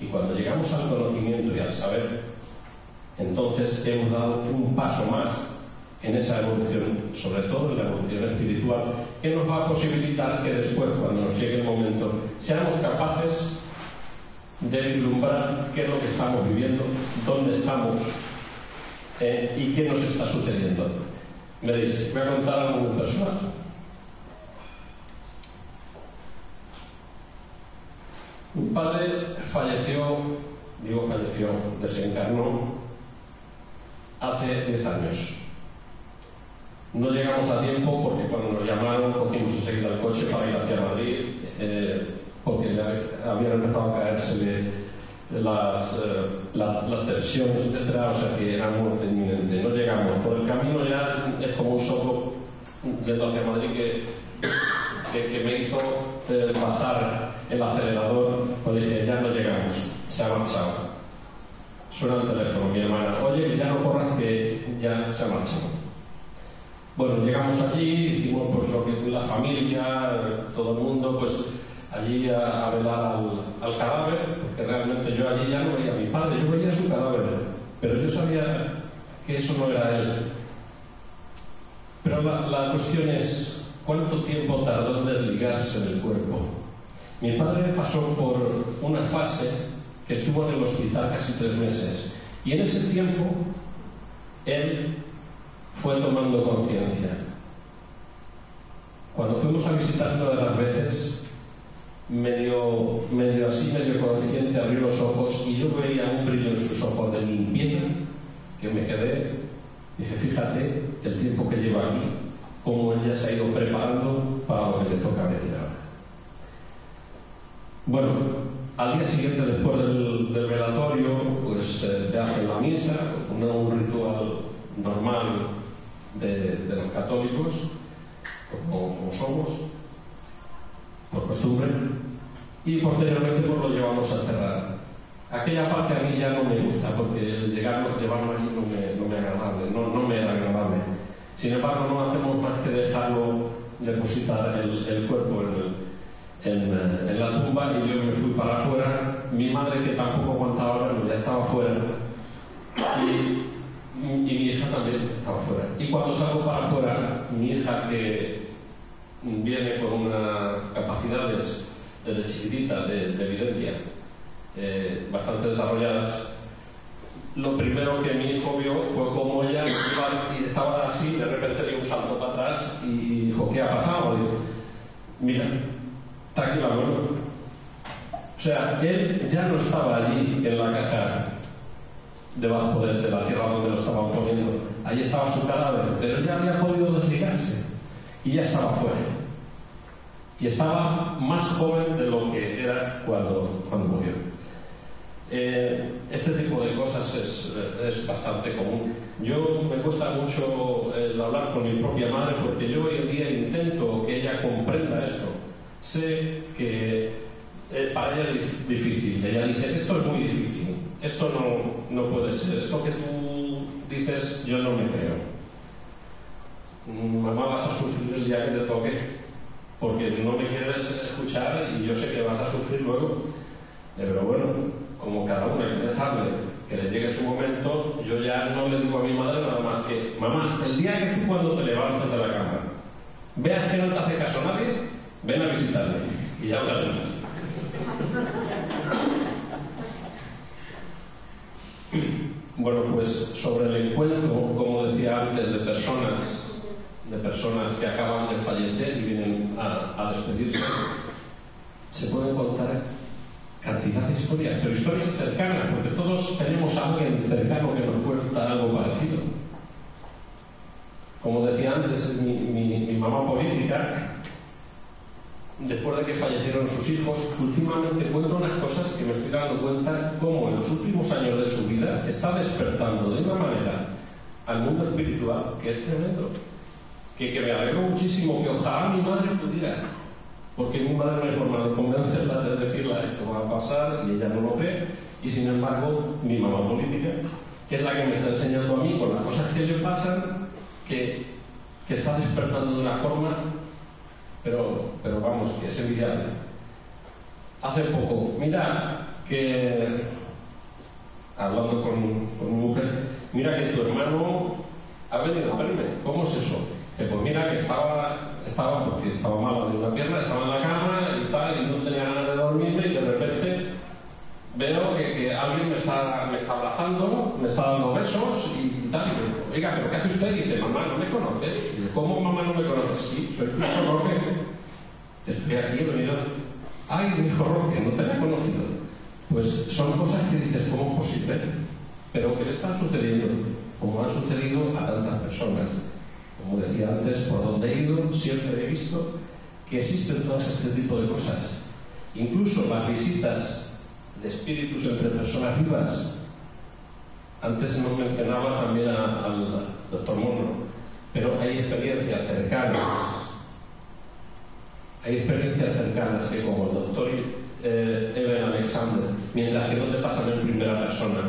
Y cuando llegamos al conocimiento y al saber, entonces hemos dado un paso más en esa evolución, sobre todo en la evolución espiritual, que nos va a posibilitar que después, cuando nos llegue el momento, seamos capaces de vislumbrar qué es lo que estamos viviendo, dónde estamos y qué nos está sucediendo. Veréis, voy a contar algo muy personal. Mi padre falleció, desencarnó hace 10 años. No llegamos a tiempo porque cuando nos llamaron cogimos enseguida el coche para ir hacia Madrid, porque habían empezado a caerse las tensiones, etcétera, o sea que era muerte inminente. No llegamos. Por el camino ya es como un soplo yendo hacia Madrid que me hizo bajar el acelerador. Pues dije, ya no llegamos, se ha marchado. Suena el teléfono, mi hermana, oye, ya no corras que ya se ha marchado. Bueno, llegamos allí, hicimos pues lo que la familia, todo el mundo, pues allí a velar al cadáver, porque realmente yo allí ya no veía a mi padre, yo veía su cadáver, pero yo sabía que eso no era él. Pero la cuestión es, ¿cuánto tiempo tardó en desligarse del cuerpo? Mi padre pasó por una fase que estuvo en el hospital casi 3 meses, y en ese tiempo él fue tomando conciencia. Cuando fuimos a visitar una de las veces, medio así, medio consciente, abrió los ojos y yo veía un brillo en sus ojos de limpieza que me quedé. Dije, fíjate el tiempo que lleva aquí, cómo él ya se ha ido preparando para lo que le toca venir ahora. Bueno, al día siguiente, después del velatorio, pues te hacen la misa, un ritual normal de los católicos, como somos, por costumbre, y posteriormente pues lo llevamos a enterrar. Aquella parte a mí ya no me gusta, porque el llevarlo allí no me era agradable. Sin embargo, no hacemos más que dejarlo, depositar el cuerpo en la tumba, y yo me fui para afuera. Mi madre, que tampoco aguantaba verlo, ya estaba fuera, y mi hija también estaba fuera. Y cuando salgo para afuera, mi hija, que viene con unas capacidades desde chiquitita de evidencia bastante desarrolladas, lo primero que mi hijo vio fue como ella iba y estaba así, de repente dio un salto para atrás y dijo, ¿qué ha pasado? Digo, mira, tranquila, bueno. O sea, él ya no estaba allí en la caja debajo de la tierra donde lo estaban poniendo. Allí estaba su cadáver, pero ya había podido desligarse y ya estaba fuera. Y estaba más joven de lo que era cuando murió. Este tipo de cosas es bastante común. Yo me cuesta mucho hablar con mi propia madre, porque yo hoy en día intento que ella comprenda esto. Sé que para ella es difícil. Ella dice, esto es muy difícil, esto no puede ser, esto que tú dices yo no me creo. Mamá, vas a sufrir el día que te toque, porque no me quieres escuchar y yo sé que vas a sufrir luego. Pero bueno, como cada uno hay que dejarle que le llegue su momento, yo ya no le digo a mi madre nada más que, mamá, el día que tú, cuando te levantes de la cama, veas que no te hace caso nadie, ven a visitarme y ya hablaremos. Bueno, pues sobre el encuentro, como decía antes, de personas que acaban de fallecer y vienen a despedirse, se pueden contar cantidad de historias, pero historias cercanas, porque todos tenemos a alguien cercano que nos cuenta algo parecido. Como decía antes, mi mamá política, después de que fallecieron sus hijos, últimamente cuenta unas cosas que me estoy dando cuenta cómo en los últimos años de su vida está despertando de una manera al mundo espiritual que es tremendo. Que me alegro muchísimo, que ojalá mi madre pudiera, porque mi madre no hay forma de convencerla, de decirle esto va a pasar y ella no lo cree, y sin embargo mi mamá política es la que me está enseñando a mí con las cosas que le pasan, que está despertando de una forma, pero vamos, que es envidiable. Hace poco, mira que, hablando con mi mujer, mira que tu hermano ha venido a verme, ¿cómo es eso? Dice, pues mira que porque estaba malo de una pierna, estaba en la cama y tal, y no tenía ganas de dormirme, y de repente veo que alguien me está abrazando, me está dando besos y tal. Y digo, oiga, ¿pero qué hace usted? Y dice, mamá, ¿no me conoces? Y digo, ¿cómo mamá no me conoces? Sí, soy Cristo Roque. Estoy aquí, he venido. Ay, mi hijo Roque, no te había conocido. Pues son cosas que dices, ¿cómo es posible? Pero que le están sucediendo, como han sucedido a tantas personas. Como decía antes, por donde he ido, siempre he visto que existen todas este tipo de cosas. Incluso las visitas de espíritus entre personas vivas. Antes nos mencionaba también al doctor Monro, pero hay experiencias cercanas. Hay experiencias cercanas que, como el doctor Eben Alexander, mientras que no te pasan en primera persona,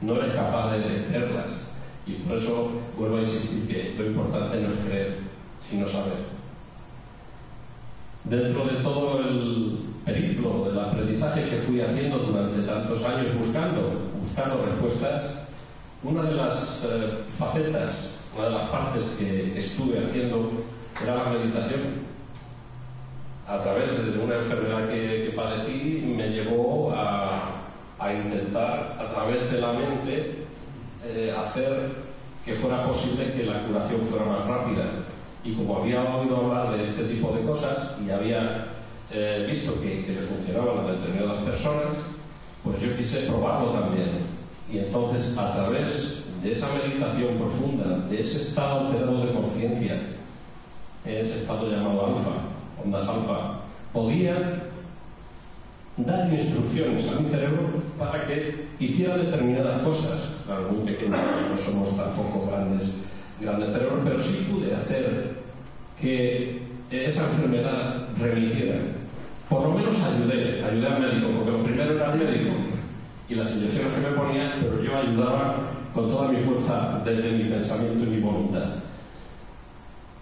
no eres capaz de creerlas. Y por eso vuelvo a insistir que lo importante no es creer, sino saber. Dentro de todo el periplo del aprendizaje que fui haciendo durante tantos años buscando respuestas, una de las facetas, una de las partes que estuve haciendo era la meditación. A través de una enfermedad que padecí, me llevó a intentar, a través de la mente, hacer que fuera posible que la curación fuera más rápida. Y como había oído hablar de este tipo de cosas y había visto que le funcionaban a determinadas personas, pues yo quise probarlo también. Y entonces, a través de esa meditación profunda, de ese estado alterado de conciencia, ese estado llamado alfa, ondas alfa, podía dar instrucciones a mi cerebro para que hiciera determinadas cosas. Claro, muy pequeños, no somos tampoco grandes cerebros, pero sí pude hacer que esa enfermedad remitiera. Por lo menos ayudé al médico, porque lo primero era el médico y las inyecciones que me ponía, pero yo ayudaba con toda mi fuerza desde mi pensamiento y mi voluntad.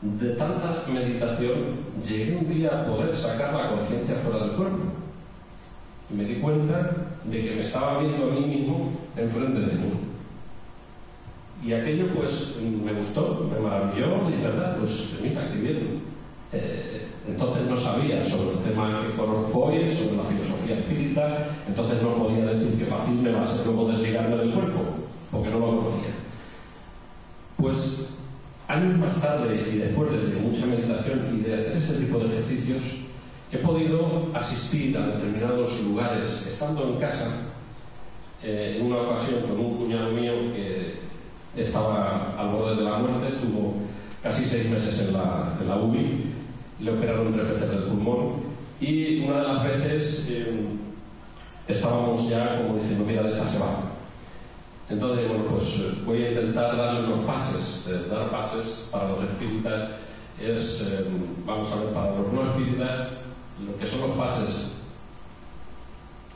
De tanta meditación llegué un día a poder sacar la conciencia fuera del cuerpo y me di cuenta de que me estaba viendo a mí mismo enfrente de mí. Y aquello pues me gustó, me maravilló y verdad, pues mira, qué bien. Entonces no sabía sobre el tema que conozco hoy, sobre la filosofía espírita, entonces no podía decir que fácil me va a ser luego desligarme del cuerpo, porque no lo conocía. Pues años más tarde y después de mucha meditación y de hacer este tipo de ejercicios, he podido asistir a determinados lugares, estando en casa, en una ocasión con un cuñado mío que estaba al borde de la muerte, estuvo casi 6 meses en la UBI, le operaron 3 veces del pulmón y una de las veces estábamos ya como diciendo, mira, de esta se va. Entonces, bueno, pues voy a intentar darle unos pases. Dar pases para los espíritas es, vamos a ver, para los no espíritas, lo que son los pases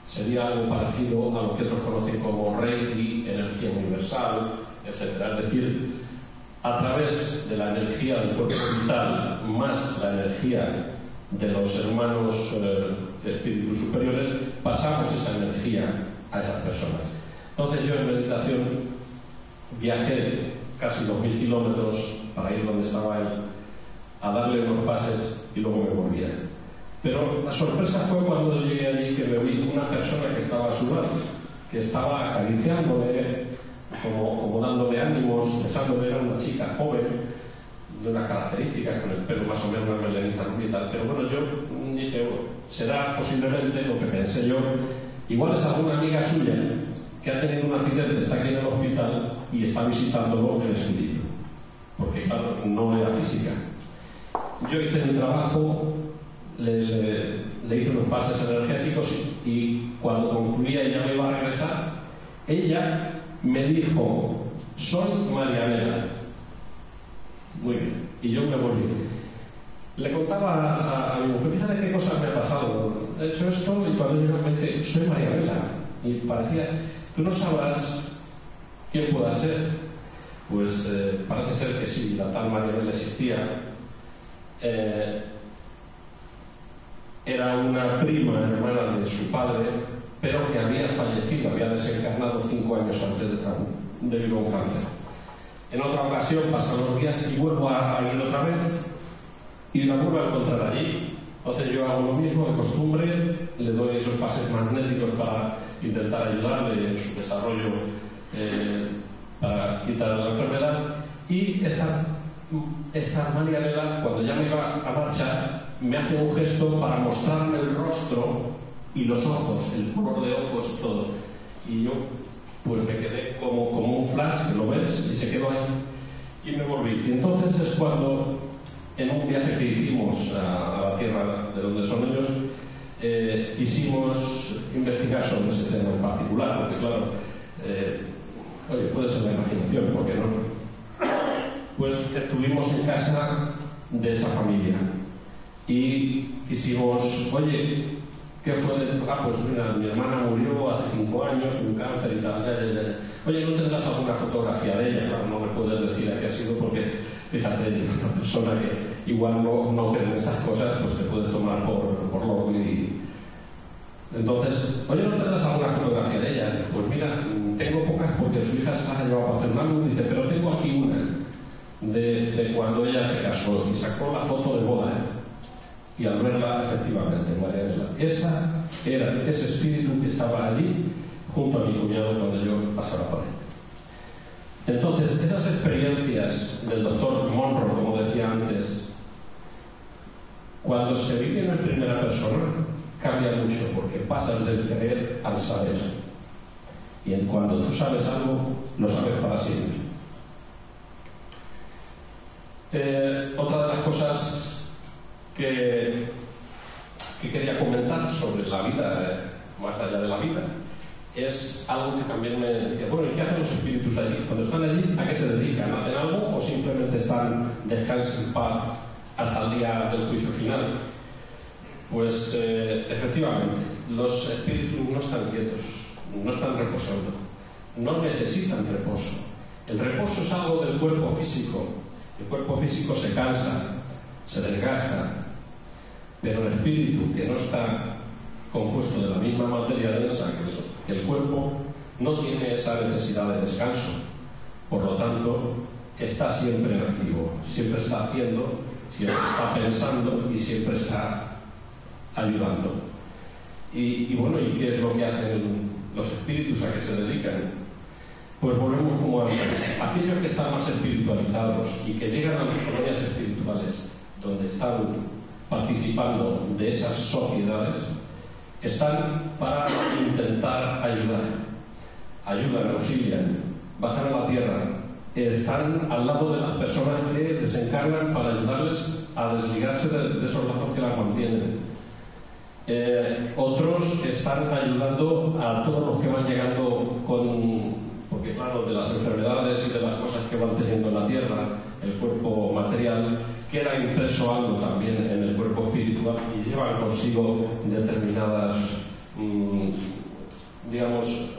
sería algo parecido a lo que otros conocen como Reiki, energía universal, etc. Es decir, a través de la energía del cuerpo vital más la energía de los hermanos espíritus superiores, pasamos esa energía a esas personas. Entonces yo en meditación viajé casi 2000 kilómetros para ir donde estaba él, a darle unos pases y luego me volvía. Pero la sorpresa fue cuando llegué allí que me vi una persona que estaba a su lado, que estaba acariciándole, como dándole ánimos, besándole. Era una chica joven, de unas características, con el pelo más o menos una melenita rubia y tal. Pero bueno, yo dije, será posiblemente lo que pensé yo, igual es alguna amiga suya que ha tenido un accidente, está aquí en el hospital y está visitándolo en espíritu, porque claro, no era física. Yo hice mi trabajo, le hice unos pases energéticos y cuando concluía ella me iba a regresar, ella me dijo, soy Marianela. Muy bien, y yo me volví. Le contaba a mi mujer, fíjate qué cosas me ha pasado. He hecho esto y cuando ella me dice, soy Marianela. Y parecía, tú no sabrás quién pueda ser. Pues parece ser que sí, la tal Marianela existía. Era una prima hermana de su padre, pero que había fallecido, había desencarnado 5 años antes debido a un cáncer. En otra ocasión pasan los días y vuelvo a ir otra vez y la vuelvo a encontrar allí. Entonces yo hago lo mismo de costumbre, le doy esos pases magnéticos para intentar ayudarle en su desarrollo para quitar la enfermedad. Y esta Marianela, cuando ya me iba a marchar, me hace un gesto para mostrarme el rostro y los ojos, el color de ojos, todo. Y yo pues me quedé como un flash, que lo ves, y se quedó ahí. Y me volví. Y entonces es cuando, en un viaje que hicimos a la tierra de donde son ellos, quisimos investigar sobre ese tema en particular, porque claro, oye, puede ser la imaginación, ¿por qué no? Pues estuvimos en casa de esa familia y quisimos, oye, ¿qué fue? Pues mira, mi hermana murió hace 5 años, un cáncer y tal. Oye, ¿no tendrás alguna fotografía de ella? Claro, no me puedes decir a qué ha sido porque, fíjate, una persona que igual no cree en estas cosas, pues te puede tomar por loco. Y entonces, oye, ¿no tendrás alguna fotografía de ella? Pues mira, tengo pocas porque su hija se las ha llevado a hacer un álbum. Dice, pero tengo aquí una de cuando ella se casó y sacó la foto de boda. Y al verla, efectivamente, Marianela, esa era ese espíritu que estaba allí junto a mi cuñado cuando yo pasaba por él. Entonces, esas experiencias del doctor Monroe, como decía antes, cuando se viven en primera persona, cambia mucho, porque pasas del creer al saber. Y cuando tú sabes algo, lo sabes para siempre. Otra de las cosas que quería comentar sobre la vida, más allá de la vida, es algo que también me decía, bueno, ¿y qué hacen los espíritus allí? Cuando están allí, ¿a qué se dedican? ¿Hacen algo o simplemente descansan en paz hasta el día del juicio final? Pues efectivamente, los espíritus no están quietos, no están reposando, no necesitan reposo. El reposo es algo del cuerpo físico. El cuerpo físico se cansa, se desgasta, pero el espíritu, que no está compuesto de la misma materia densa que el cuerpo, no tiene esa necesidad de descanso. Por lo tanto, está siempre en activo, siempre está haciendo, siempre está pensando y siempre está ayudando. Y bueno, ¿y qué es lo que hacen los espíritus? ¿A qué se dedican? Pues volvemos como antes. Aquellos que están más espiritualizados y que llegan a las colonias espirituales donde están participando de esas sociedades, están para intentar ayudar. Ayudan, auxilian, bajan a la tierra, están al lado de las personas que desencarnan para ayudarles a desligarse de esos lazos que las mantienen. Otros están ayudando a todos los que van llegando porque claro, de las enfermedades y de las cosas que van teniendo en la tierra, el cuerpo material, queda impreso algo también en el cuerpo espiritual y llevan consigo determinadas, digamos,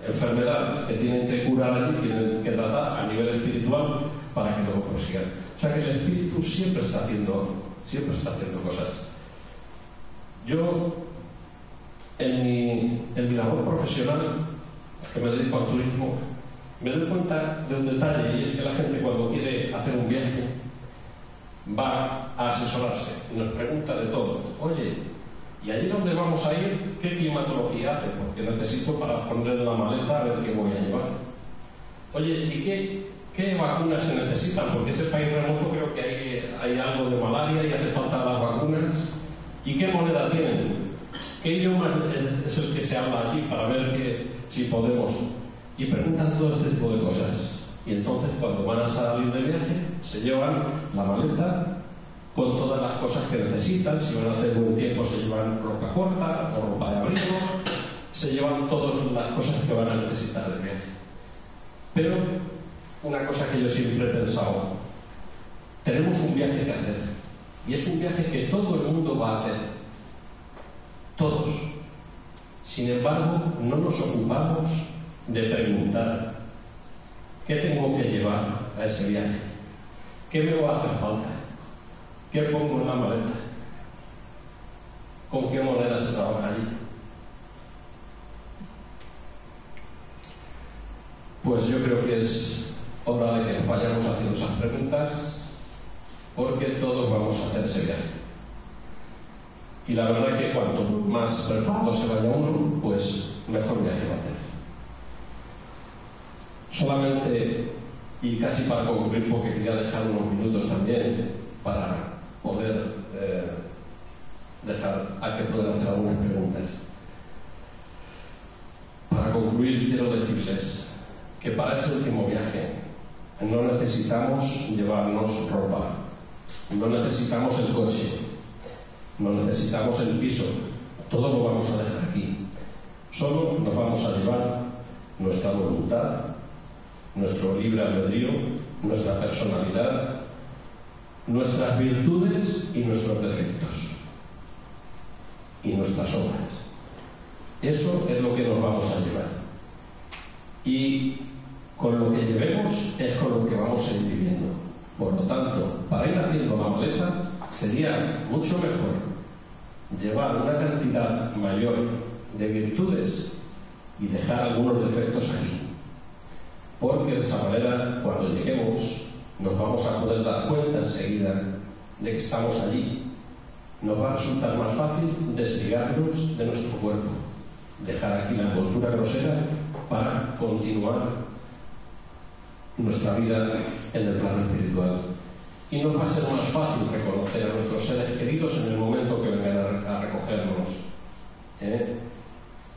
enfermedades que tienen que curar allí, tienen que tratar a nivel espiritual para que luego prosigan. O sea que el espíritu siempre está haciendo cosas. Yo, en mi labor profesional, que me dedico al turismo, me doy cuenta de un detalle, y es que la gente cuando quiere hacer un viaje va a asesorarse y nos pregunta de todo. Oye, ¿y allí donde vamos a ir, qué climatología hace? Porque necesito para poner en la maleta a ver qué voy a llevar. Oye, ¿y qué vacunas se necesitan? Porque ese país remoto creo que hay algo de malaria y hace falta las vacunas. ¿Y qué moneda tienen? ¿Qué idioma es el que se habla allí para ver si podemos? Y preguntan todo este tipo de cosas. Y entonces cuando van a salir de viaje se llevan la maleta con todas las cosas que necesitan. Si van a hacer buen tiempo se llevan ropa corta o ropa de abrigo, se llevan todas las cosas que van a necesitar de viaje. Pero una cosa que yo siempre he pensado, tenemos un viaje que hacer y es un viaje que todo el mundo va a hacer, todos. Sin embargo, no nos ocupamos de preguntar ¿qué tengo que llevar a ese viaje? ¿Qué me va a hacer falta? ¿Qué pongo en la maleta? ¿Con qué moneda se trabaja allí? Pues yo creo que es hora de que nos vayamos haciendo esas preguntas, porque todos vamos a hacer ese viaje. Y la verdad que cuanto más preparado se vaya uno, pues mejor viaje va a tener. Solamente, y casi para concluir, porque quería dejar unos minutos también para poder dejar a que puedan hacer algunas preguntas. Para concluir, quiero decirles que para ese último viaje no necesitamos llevarnos ropa, no necesitamos el coche, no necesitamos el piso, todo lo vamos a dejar aquí. Solo nos vamos a llevar nuestra voluntad, nuestro libre albedrío, nuestra personalidad, nuestras virtudes y nuestros defectos, y nuestras obras. Eso es lo que nos vamos a llevar. Y con lo que llevemos es con lo que vamos a ir viviendo. Por lo tanto, para ir haciendo la maleta, sería mucho mejor llevar una cantidad mayor de virtudes y dejar algunos defectos aquí. Porque de esa manera, cuando lleguemos, nos vamos a poder dar cuenta enseguida de que estamos allí. Nos va a resultar más fácil desligarnos de nuestro cuerpo, dejar aquí la envoltura grosera para continuar nuestra vida en el plano espiritual. Y nos va a ser más fácil reconocer a nuestros seres queridos en el momento que vengan a recogernos.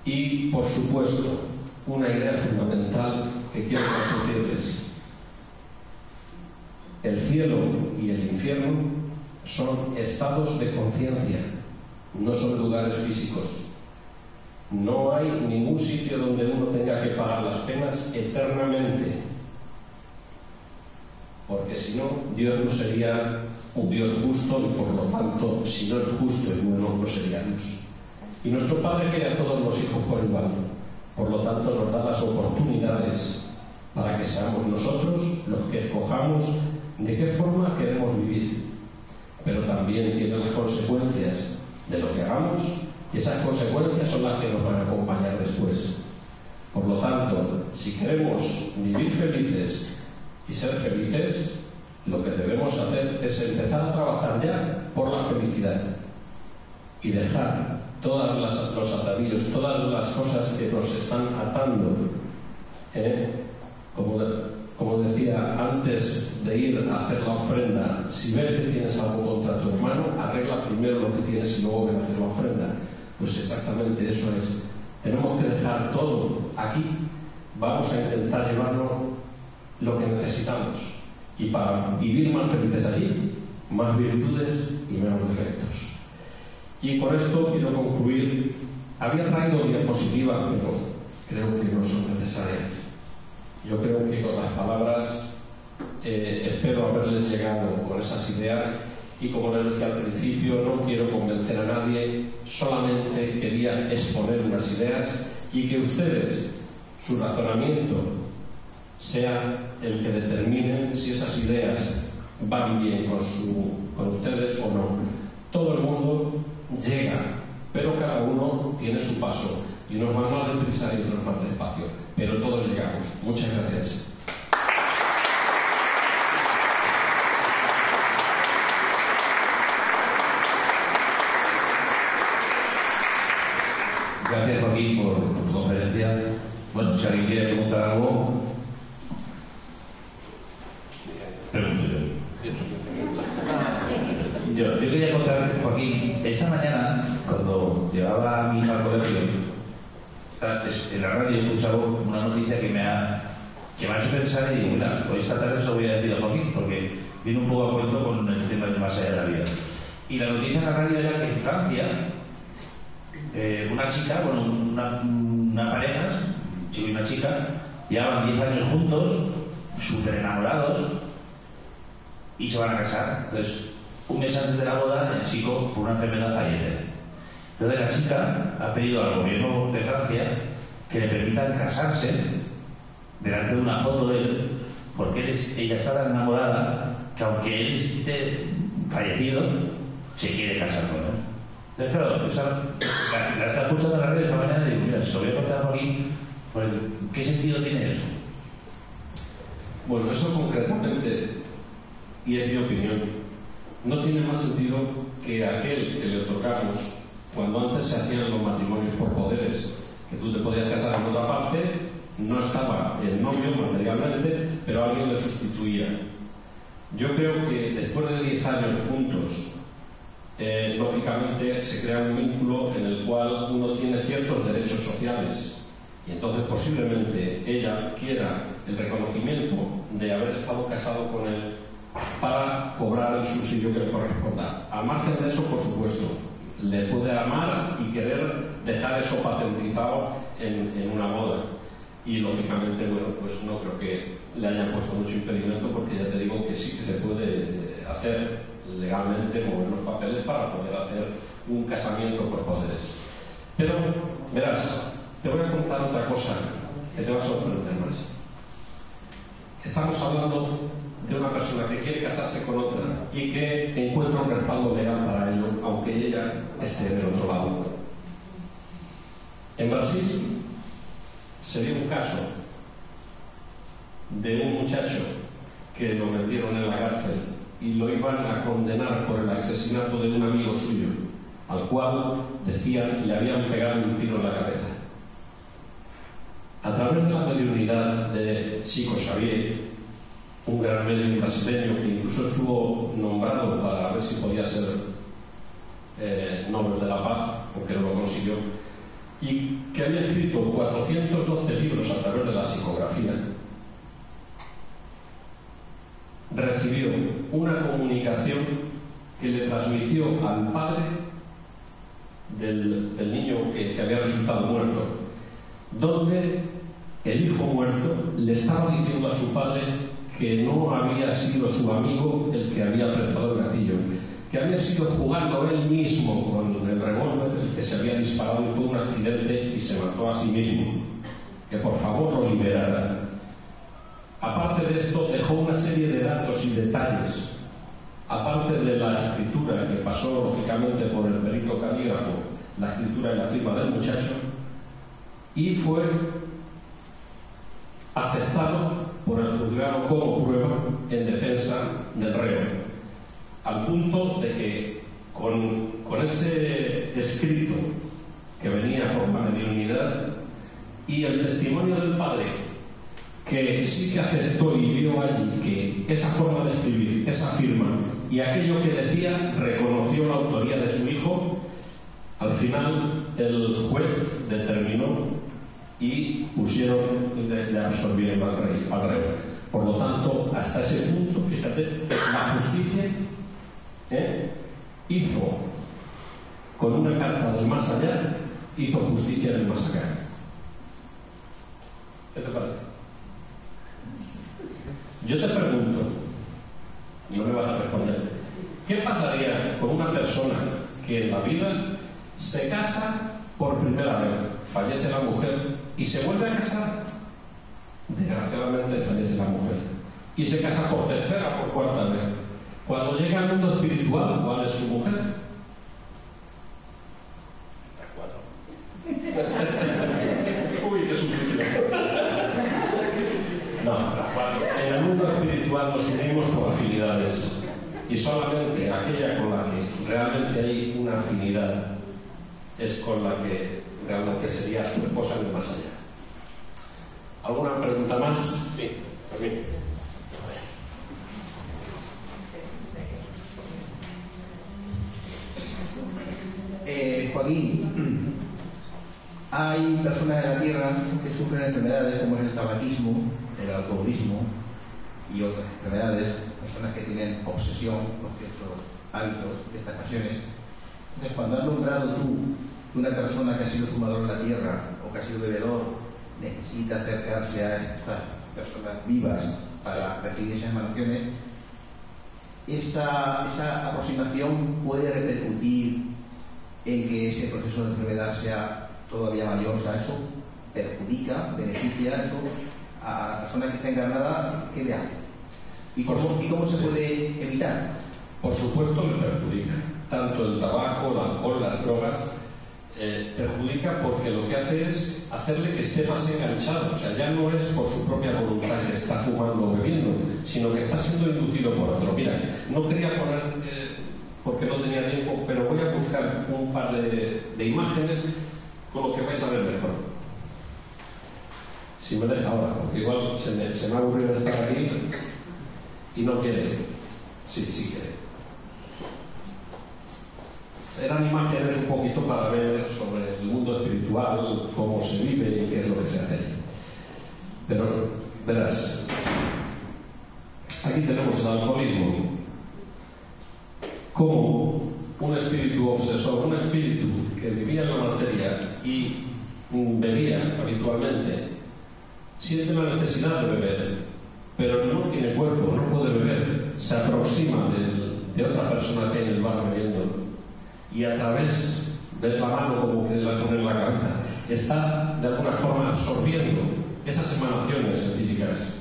Y, por supuesto, una idea fundamental que quiero transmitirles. El cielo y el infierno son estados de conciencia, no son lugares físicos. No hay ningún sitio donde uno tenga que pagar las penas eternamente, porque si no, Dios no sería un Dios justo y por lo tanto, si no es justo y bueno, no sería Dios. Y nuestro Padre quiere a todos los hijos por igual, por lo tanto nos da las oportunidades para que seamos nosotros los que escojamos de qué forma queremos vivir, pero también tiene las consecuencias de lo que hagamos, y esas consecuencias son las que nos van a acompañar después. Por lo tanto, si queremos vivir felices y ser felices, lo que debemos hacer es empezar a trabajar ya por la felicidad y dejar todos los atavíos, todas las cosas que nos están atando. Como decía, antes de ir a hacer la ofrenda, si ves que tienes algo contra tu hermano, arregla primero lo que tienes y luego ven a hacer la ofrenda. Pues exactamente eso es. Tenemos que dejar todo aquí. Vamos a intentar llevarnos lo que necesitamos. Y para vivir más felices allí, más virtudes y menos defectos. Y con esto quiero concluir. Había traído diapositivas, pero creo que no son necesarias. Yo creo que con las palabras espero haberles llegado con esas ideas. Y como les decía al principio, no quiero convencer a nadie, solamente quería exponer unas ideas y que ustedes, su razonamiento, sea el que determinen si esas ideas van bien con ustedes o no. Todo el mundo llega, pero cada uno tiene su paso, y unos van más deprisa y otros más despacio, pero todos llegamos. Muchas gracias. Gracias, Joaquín, por tu conferencia. Bueno, si alguien quiere preguntar algo, pregunto yo. Yo quería contar, Joaquín, esa mañana, cuando llevaba a mi hija al colegio, en la radio he escuchado una noticia que me ha hecho pensar, y digo, mira, hoy esta tarde se lo voy a decir a Joaquín, porque viene un poco a cuento con el tema de más allá de la vida. Y la noticia en la radio era que en Francia, una chica, bueno, una pareja, un chico y una chica, llevaban 10 años juntos, súper enamorados, y se van a casar. Entonces, un mes antes de la boda, el chico, por una enfermedad, fallece. Entonces, la chica ha pedido al gobierno de Francia que le permitan casarse delante de una foto de él, porque ella está tan enamorada que, aunque él esté fallecido, se quiere casar con él. Entonces, claro, la está escuchando en la radio esta mañana y digo, mira, se lo voy a contar a Joaquín, pues, ¿qué sentido tiene eso? Bueno, eso concretamente, y es mi opinión, no tiene más sentido que aquel que le otorgamos cuando antes se hacían los matrimonios por poderes, que tú te podías casar en otra parte, no estaba el novio materialmente, pero alguien le sustituía. Yo creo que después de 10 años juntos, lógicamente se crea un vínculo en el cual uno tiene ciertos derechos sociales y entonces posiblemente ella quiera el reconocimiento de haber estado casado con él para cobrar el subsidio que le corresponda. Al margen de eso, por supuesto, le puede amar y querer dejar eso patentizado en una boda. Y lógicamente, bueno, pues no creo que le hayan puesto mucho impedimento, porque ya te digo que sí que se puede hacer legalmente, mover los papeles para poder hacer un casamiento por poderes. Pero, verás, te voy a contar otra cosa que te va a sorprender más. Estamos hablando de una persona que quiere casarse con otra y que encuentra un respaldo legal para ello, aunque ella esté del otro lado. En Brasil se dio un caso de un muchacho que lo metieron en la cárcel y lo iban a condenar por el asesinato de un amigo suyo, al cual decían que le habían pegado un tiro en la cabeza. A través de la mediunidad de Chico Xavier, un gran médium brasileño que incluso estuvo nombrado para ver si podía ser Nobel de la Paz, aunque no lo consiguió, y que había escrito 412 libros a través de la psicografía, recibió una comunicación que le transmitió al padre del niño que había resultado muerto, donde el hijo muerto le estaba diciendo a su padre que no había sido su amigo el que había apretado el gatillo, que había sido jugando él mismo con el revólver el que se había disparado y fue un accidente y se mató a sí mismo, que por favor lo liberara. Aparte de esto, dejó una serie de datos y detalles, aparte de la escritura que pasó lógicamente por el perito calígrafo, la escritura y la firma del muchacho, y fue aceptado por el juzgado como prueba en defensa del reo, al punto de que con ese escrito que venía por la mediunidad y el testimonio del padre, que sí que aceptó y vio allí que esa forma de escribir, esa firma y aquello que decía reconoció la autoría de su hijo, al final el juez determinó y le absorbieron al reo. Por lo tanto, hasta ese punto, fíjate, la justicia hizo, con una carta del más allá, hizo justicia del más acá. ¿Qué te parece? Yo te pregunto, no me vas a responder, ¿qué pasaría con una persona que en la vida se casa por primera vez, fallece la mujer y se vuelve a casar? Desgraciadamente fallece la mujer y se casa por tercera o por cuarta vez. Cuando llega al mundo espiritual, ¿cuál es su mujer? Uy, qué suplicio. No, en el mundo espiritual nos unimos por afinidades y solamente aquella con la que realmente hay una afinidad es con la que realmente sería su esposa en el más allá. ¿Alguna pregunta más? Sí, Fermín. Joaquín, hay personas en la Tierra que sufren enfermedades como es el tabaquismo, el alcoholismo y otras enfermedades, personas que tienen obsesión con ciertos hábitos, ciertas pasiones. Entonces, cuando has nombrado tú que una persona que ha sido fumador en la Tierra o que ha sido bebedor necesita acercarse a estas personas vivas para recibir esas emanaciones, esa aproximación puede repercutir en que ese proceso de enfermedad sea todavía mayor. O sea, eso perjudica, beneficia eso a la persona que está encarnada. ¿Qué le hace? ¿Y cómo se puede evitar? Por supuesto le perjudica tanto el tabaco, el alcohol, las drogas. perjudica porque lo que hace es hacerle que esté más enganchado. O sea, ya no es por su propia voluntad que está fumando o bebiendo, sino que está siendo inducido por otro. Mira, no quería poner, porque no tenía tiempo, pero voy a buscar un par de imágenes con lo que vais a ver mejor. Si me deja ahora, porque igual se me ha aburrido estar aquí y no quiere. Sí quiere. Eran imágenes un poquito para ver sobre el mundo espiritual, cómo se vive y qué es lo que se hace allí. Pero verás, aquí tenemos el alcoholismo como un espíritu obsesor, un espíritu que vivía en la materia y bebía habitualmente, siente la necesidad de beber, pero no tiene cuerpo, no puede beber, se aproxima de otra persona que hay en el bar bebiendo y a través de la mano como que la pone en la cabeza, está de alguna forma absorbiendo esas emanaciones etílicas.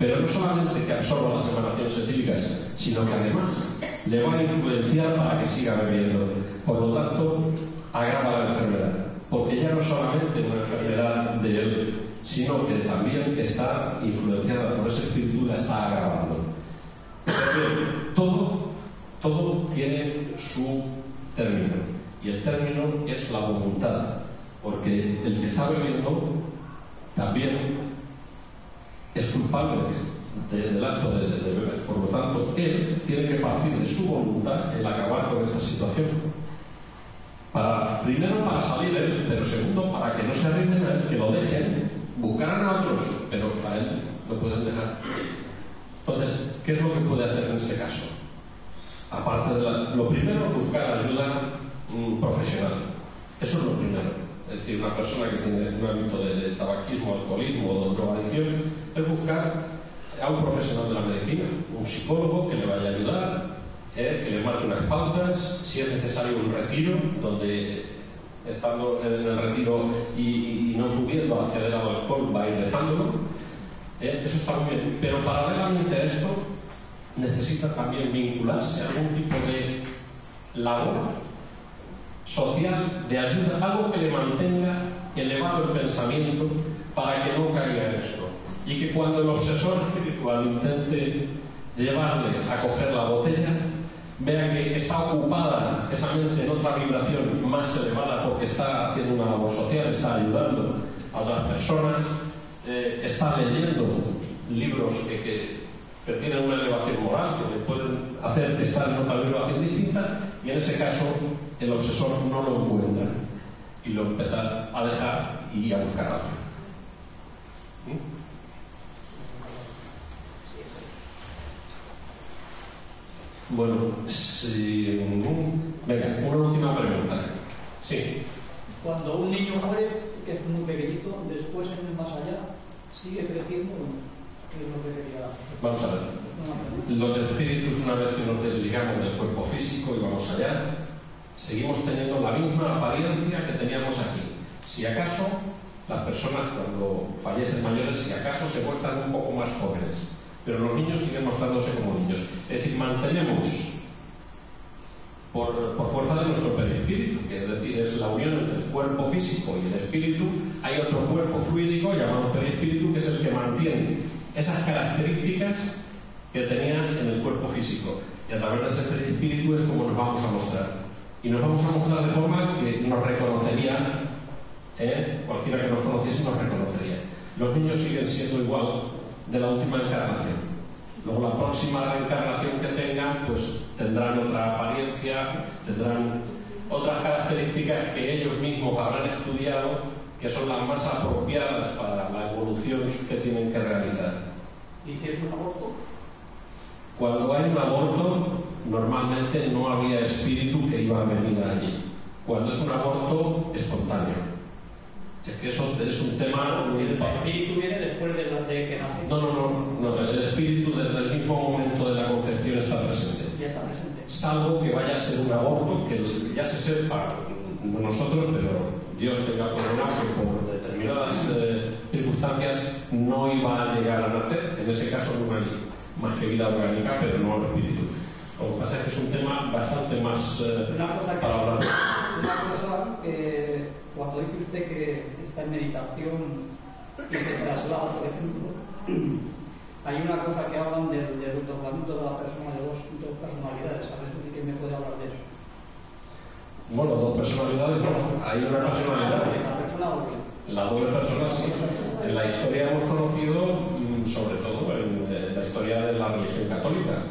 Pero no solamente que absorba las emanaciones etílicas, sino que además le va a influenciar para que siga bebiendo. Por lo tanto, agrava la enfermedad, porque ya no solamente una enfermedad de él, sino que también está influenciada por ese espíritu, la está agravando. Pero todo tiene su término, y el término es la voluntad, porque el que está bebiendo también es culpable del acto de beber. Por lo tanto, él tiene que partir de su voluntad el acabar con esta situación. Primero para salir él, pero segundo para que no se arrimen a él, que lo dejen, buscarán a otros, pero a él lo pueden dejar. Entonces, ¿qué es lo que puede hacer en este caso? Aparte de lo primero, buscar ayuda profesional. Eso es lo primero. Es decir, una persona que tiene un hábito de tabaquismo, alcoholismo o de drogadicción, es buscar a un profesional de la medicina, un psicólogo que le vaya a ayudar, que le marque unas pautas, si es necesario un retiro, donde estando en el retiro y no pudiendo acceder al alcohol va a ir dejándolo. Eso está muy bien. Pero paralelamente a esto, necesita también vincularse a algún tipo de labor social, de ayuda, algo que le mantenga elevado el pensamiento para que no caiga en esto. Y que cuando el obsesor espiritual intente llevarle a coger la botella, vea que está ocupada esa mente en otra vibración más elevada porque está haciendo una labor social, está ayudando a otras personas, está leyendo libros que tienen una elevación moral, que le pueden hacer estar en otra vibración distinta, y en ese caso el obsesor no lo encuentra y lo empieza a dejar y a buscar a otro. Bueno, sí. Venga, una última pregunta. Sí. Cuando un niño muere, que es muy pequeñito, después en el más allá, ¿sigue creciendo o no? ¿Qué es lo que quería? Vamos a ver. Los espíritus, una vez que nos desligamos del cuerpo físico y vamos allá, seguimos teniendo la misma apariencia que teníamos aquí. Si acaso, las personas cuando fallecen mayores, si acaso se muestran un poco más jóvenes, pero los niños siguen mostrándose como niños. Es decir, mantenemos por fuerza de nuestro perispíritu, que es decir, es la unión entre el cuerpo físico y el espíritu. Hay otro cuerpo fluídico llamado perispíritu, que es el que mantiene esas características que tenían en el cuerpo físico, y a través de ese perispíritu es como nos vamos a mostrar, y nos vamos a mostrar de forma que nos reconocería, cualquiera que nos conociese nos reconocería. Los niños siguen siendo igual de la última encarnación. Luego la próxima reencarnación que tengan, pues tendrán otra apariencia, tendrán otras características que ellos mismos habrán estudiado, que son las más apropiadas para la evolución que tienen que realizar. ¿Y si es un aborto? Cuando hay un aborto, normalmente no había espíritu que iba a venir allí. Cuando es un aborto espontáneo. Es que eso es un tema... ¿El espíritu viene después de que nace? No, el espíritu desde el mismo momento de la concepción está presente. Ya está presente. Salvo que vaya a ser un aborto, que ya se sepa, no nosotros, pero Dios tenga perdonado que por determinadas circunstancias no iba a llegar a nacer. En ese caso no hay más que vida orgánica, pero no espíritu. Lo que pasa es que es un tema bastante más para hablar. una cosa que cuando dice usted que está en meditación y se traslada, por ejemplo, hay una cosa que hablan del desdoblamiento de la persona de dos personalidades. A ver si me puede hablar de eso. Bueno, dos personalidades, bueno, hay una personalidad. La persona doble. La doble persona, sí. En la historia hemos conocido, sobre todo en la historia de la religión católica.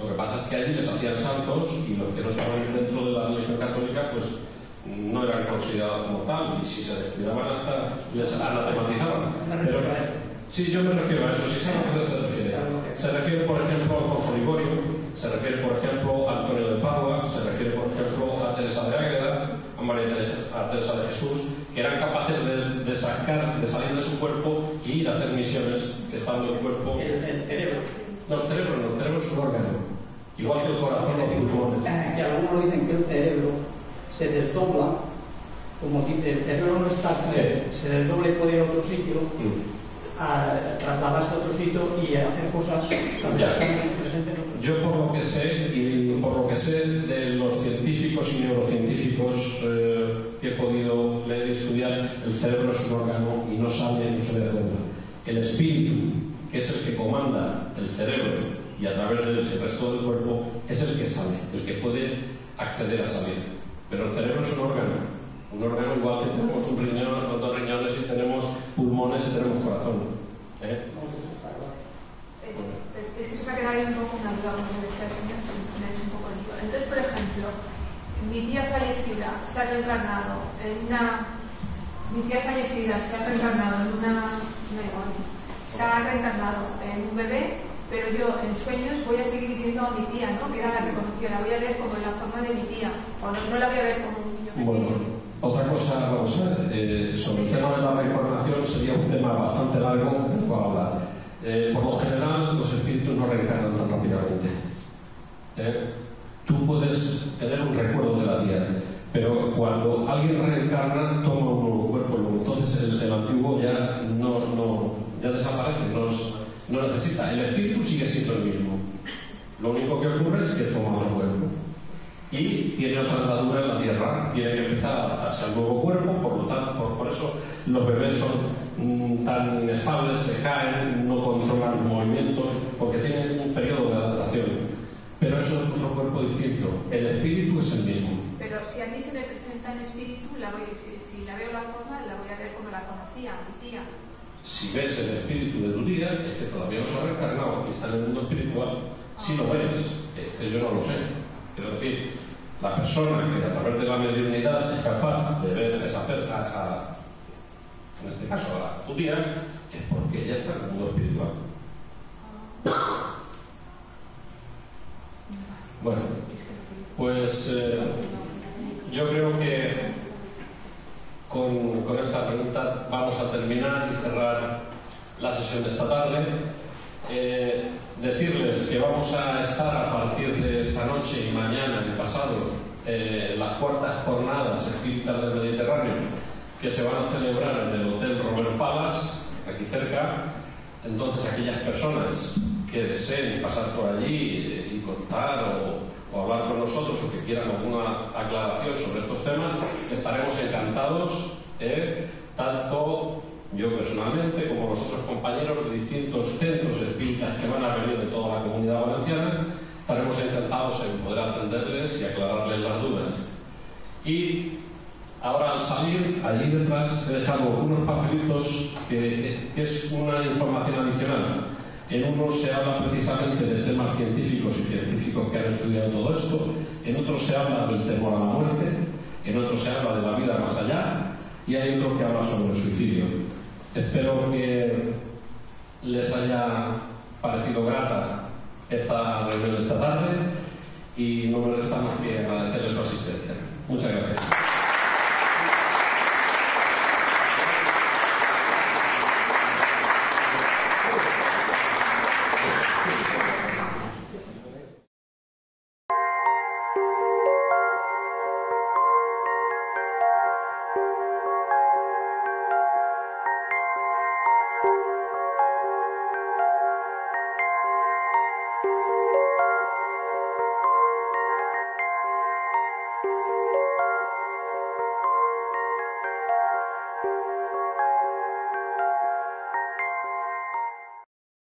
Lo que pasa es que allí les hacían santos y los que no estaban dentro de la religión católica, pues no eran considerados como tal, y si se descuidaban hasta les anatematizaban. Pero, sí, yo me refiero a eso, sí sé a qué se refiere. Se refiere, por ejemplo, a Alfonso Ligorio, se refiere, por ejemplo, a Antonio de Padua, se refiere, por ejemplo, a Teresa de Ágreda, a Teresa de Jesús, que eran capaces de salir de su cuerpo y ir a hacer misiones estando el cuerpo. El cerebro. No, el cerebro es un órgano. Igual que el corazón o los pulmones. Que algunos dicen que el cerebro se desdobla, como dice, el cerebro no está, sí. Se desdobla y puede ir a otro sitio, a trasladarse a otro sitio y a hacer cosas presentes en otro. Yo por lo que sé, y por lo que sé de los científicos y neurocientíficos que he podido leer y estudiar, el cerebro es un órgano y no sale, no se desdobla. El espíritu, que es el que comanda el cerebro y a través del resto del cuerpo, es el que sale, el que puede acceder a salir. Pero el cerebro es un órgano igual que tenemos un riñón, dos riñones y tenemos pulmones y tenemos corazón. Es que se me ha quedado ahí un poco una duda, como decía el señor, me ha hecho un poco de lío. Entonces, por ejemplo, mi tía fallecida se ha reencarnado en una un bebé, pero yo en sueños voy a seguir viendo a mi tía, ¿no? Que era la que conocía, la voy a ver como en la forma de mi tía, o no la voy a ver como un niño pequeño. Bueno, otra cosa, vamos a ver, sobre el tema de la reencarnación sería un tema bastante largo del cual hablar. Por lo general, los espíritus no reencarnan tan rápidamente. Tú puedes tener un recuerdo de la tía, pero cuando alguien reencarna, toma un nuevo cuerpo, entonces el antiguo ya desaparece, no necesita. El espíritu sigue siendo el mismo. Lo único que ocurre es que toma otro cuerpo y tiene otra andadura en la tierra, tiene que empezar a adaptarse al nuevo cuerpo, por lo tanto, por eso los bebés son tan inestables, se caen, no controlan movimientos, porque tienen un periodo de adaptación. Pero eso es otro cuerpo distinto. El espíritu es el mismo. Pero si a mí se me presenta en espíritu, si la veo la forma, la voy a ver como la conocía, mi tía. Si ves el espíritu de tu tía, es que todavía no se ha reencarnado, está en el mundo espiritual. Si lo ves, que yo no lo sé. Quiero decir, la persona que a través de la mediunidad es capaz de ver esa persona, en este caso a tu tía, es porque ella está en el mundo espiritual. Bueno, pues yo creo que con esta pregunta vamos a terminar y cerrar la sesión de esta tarde. Decirles que vamos a estar a partir de esta noche y mañana y pasado las cuartas jornadas espíritas del Mediterráneo, que se van a celebrar en el Hotel Robert Palace, aquí cerca. Entonces, aquellas personas que deseen pasar por allí y contar o hablar con nosotros o que quieran alguna aclaración sobre estos temas, estaremos encantados, tanto yo personalmente como los otros compañeros de distintos centros espíritas que van a venir de toda la Comunidad Valenciana. Estaremos encantados en poder atenderles y aclararles las dudas. Y ahora, al salir, allí detrás he dejado unos papelitos que es una información adicional. En uno se habla precisamente de temas científicos y científicos que han estudiado todo esto, en otro se habla del temor a la muerte, en otro se habla de la vida más allá y hay otro que habla sobre el suicidio. Espero que les haya parecido grata esta reunión de esta tarde y no me resta más que agradecerles su asistencia. Muchas gracias.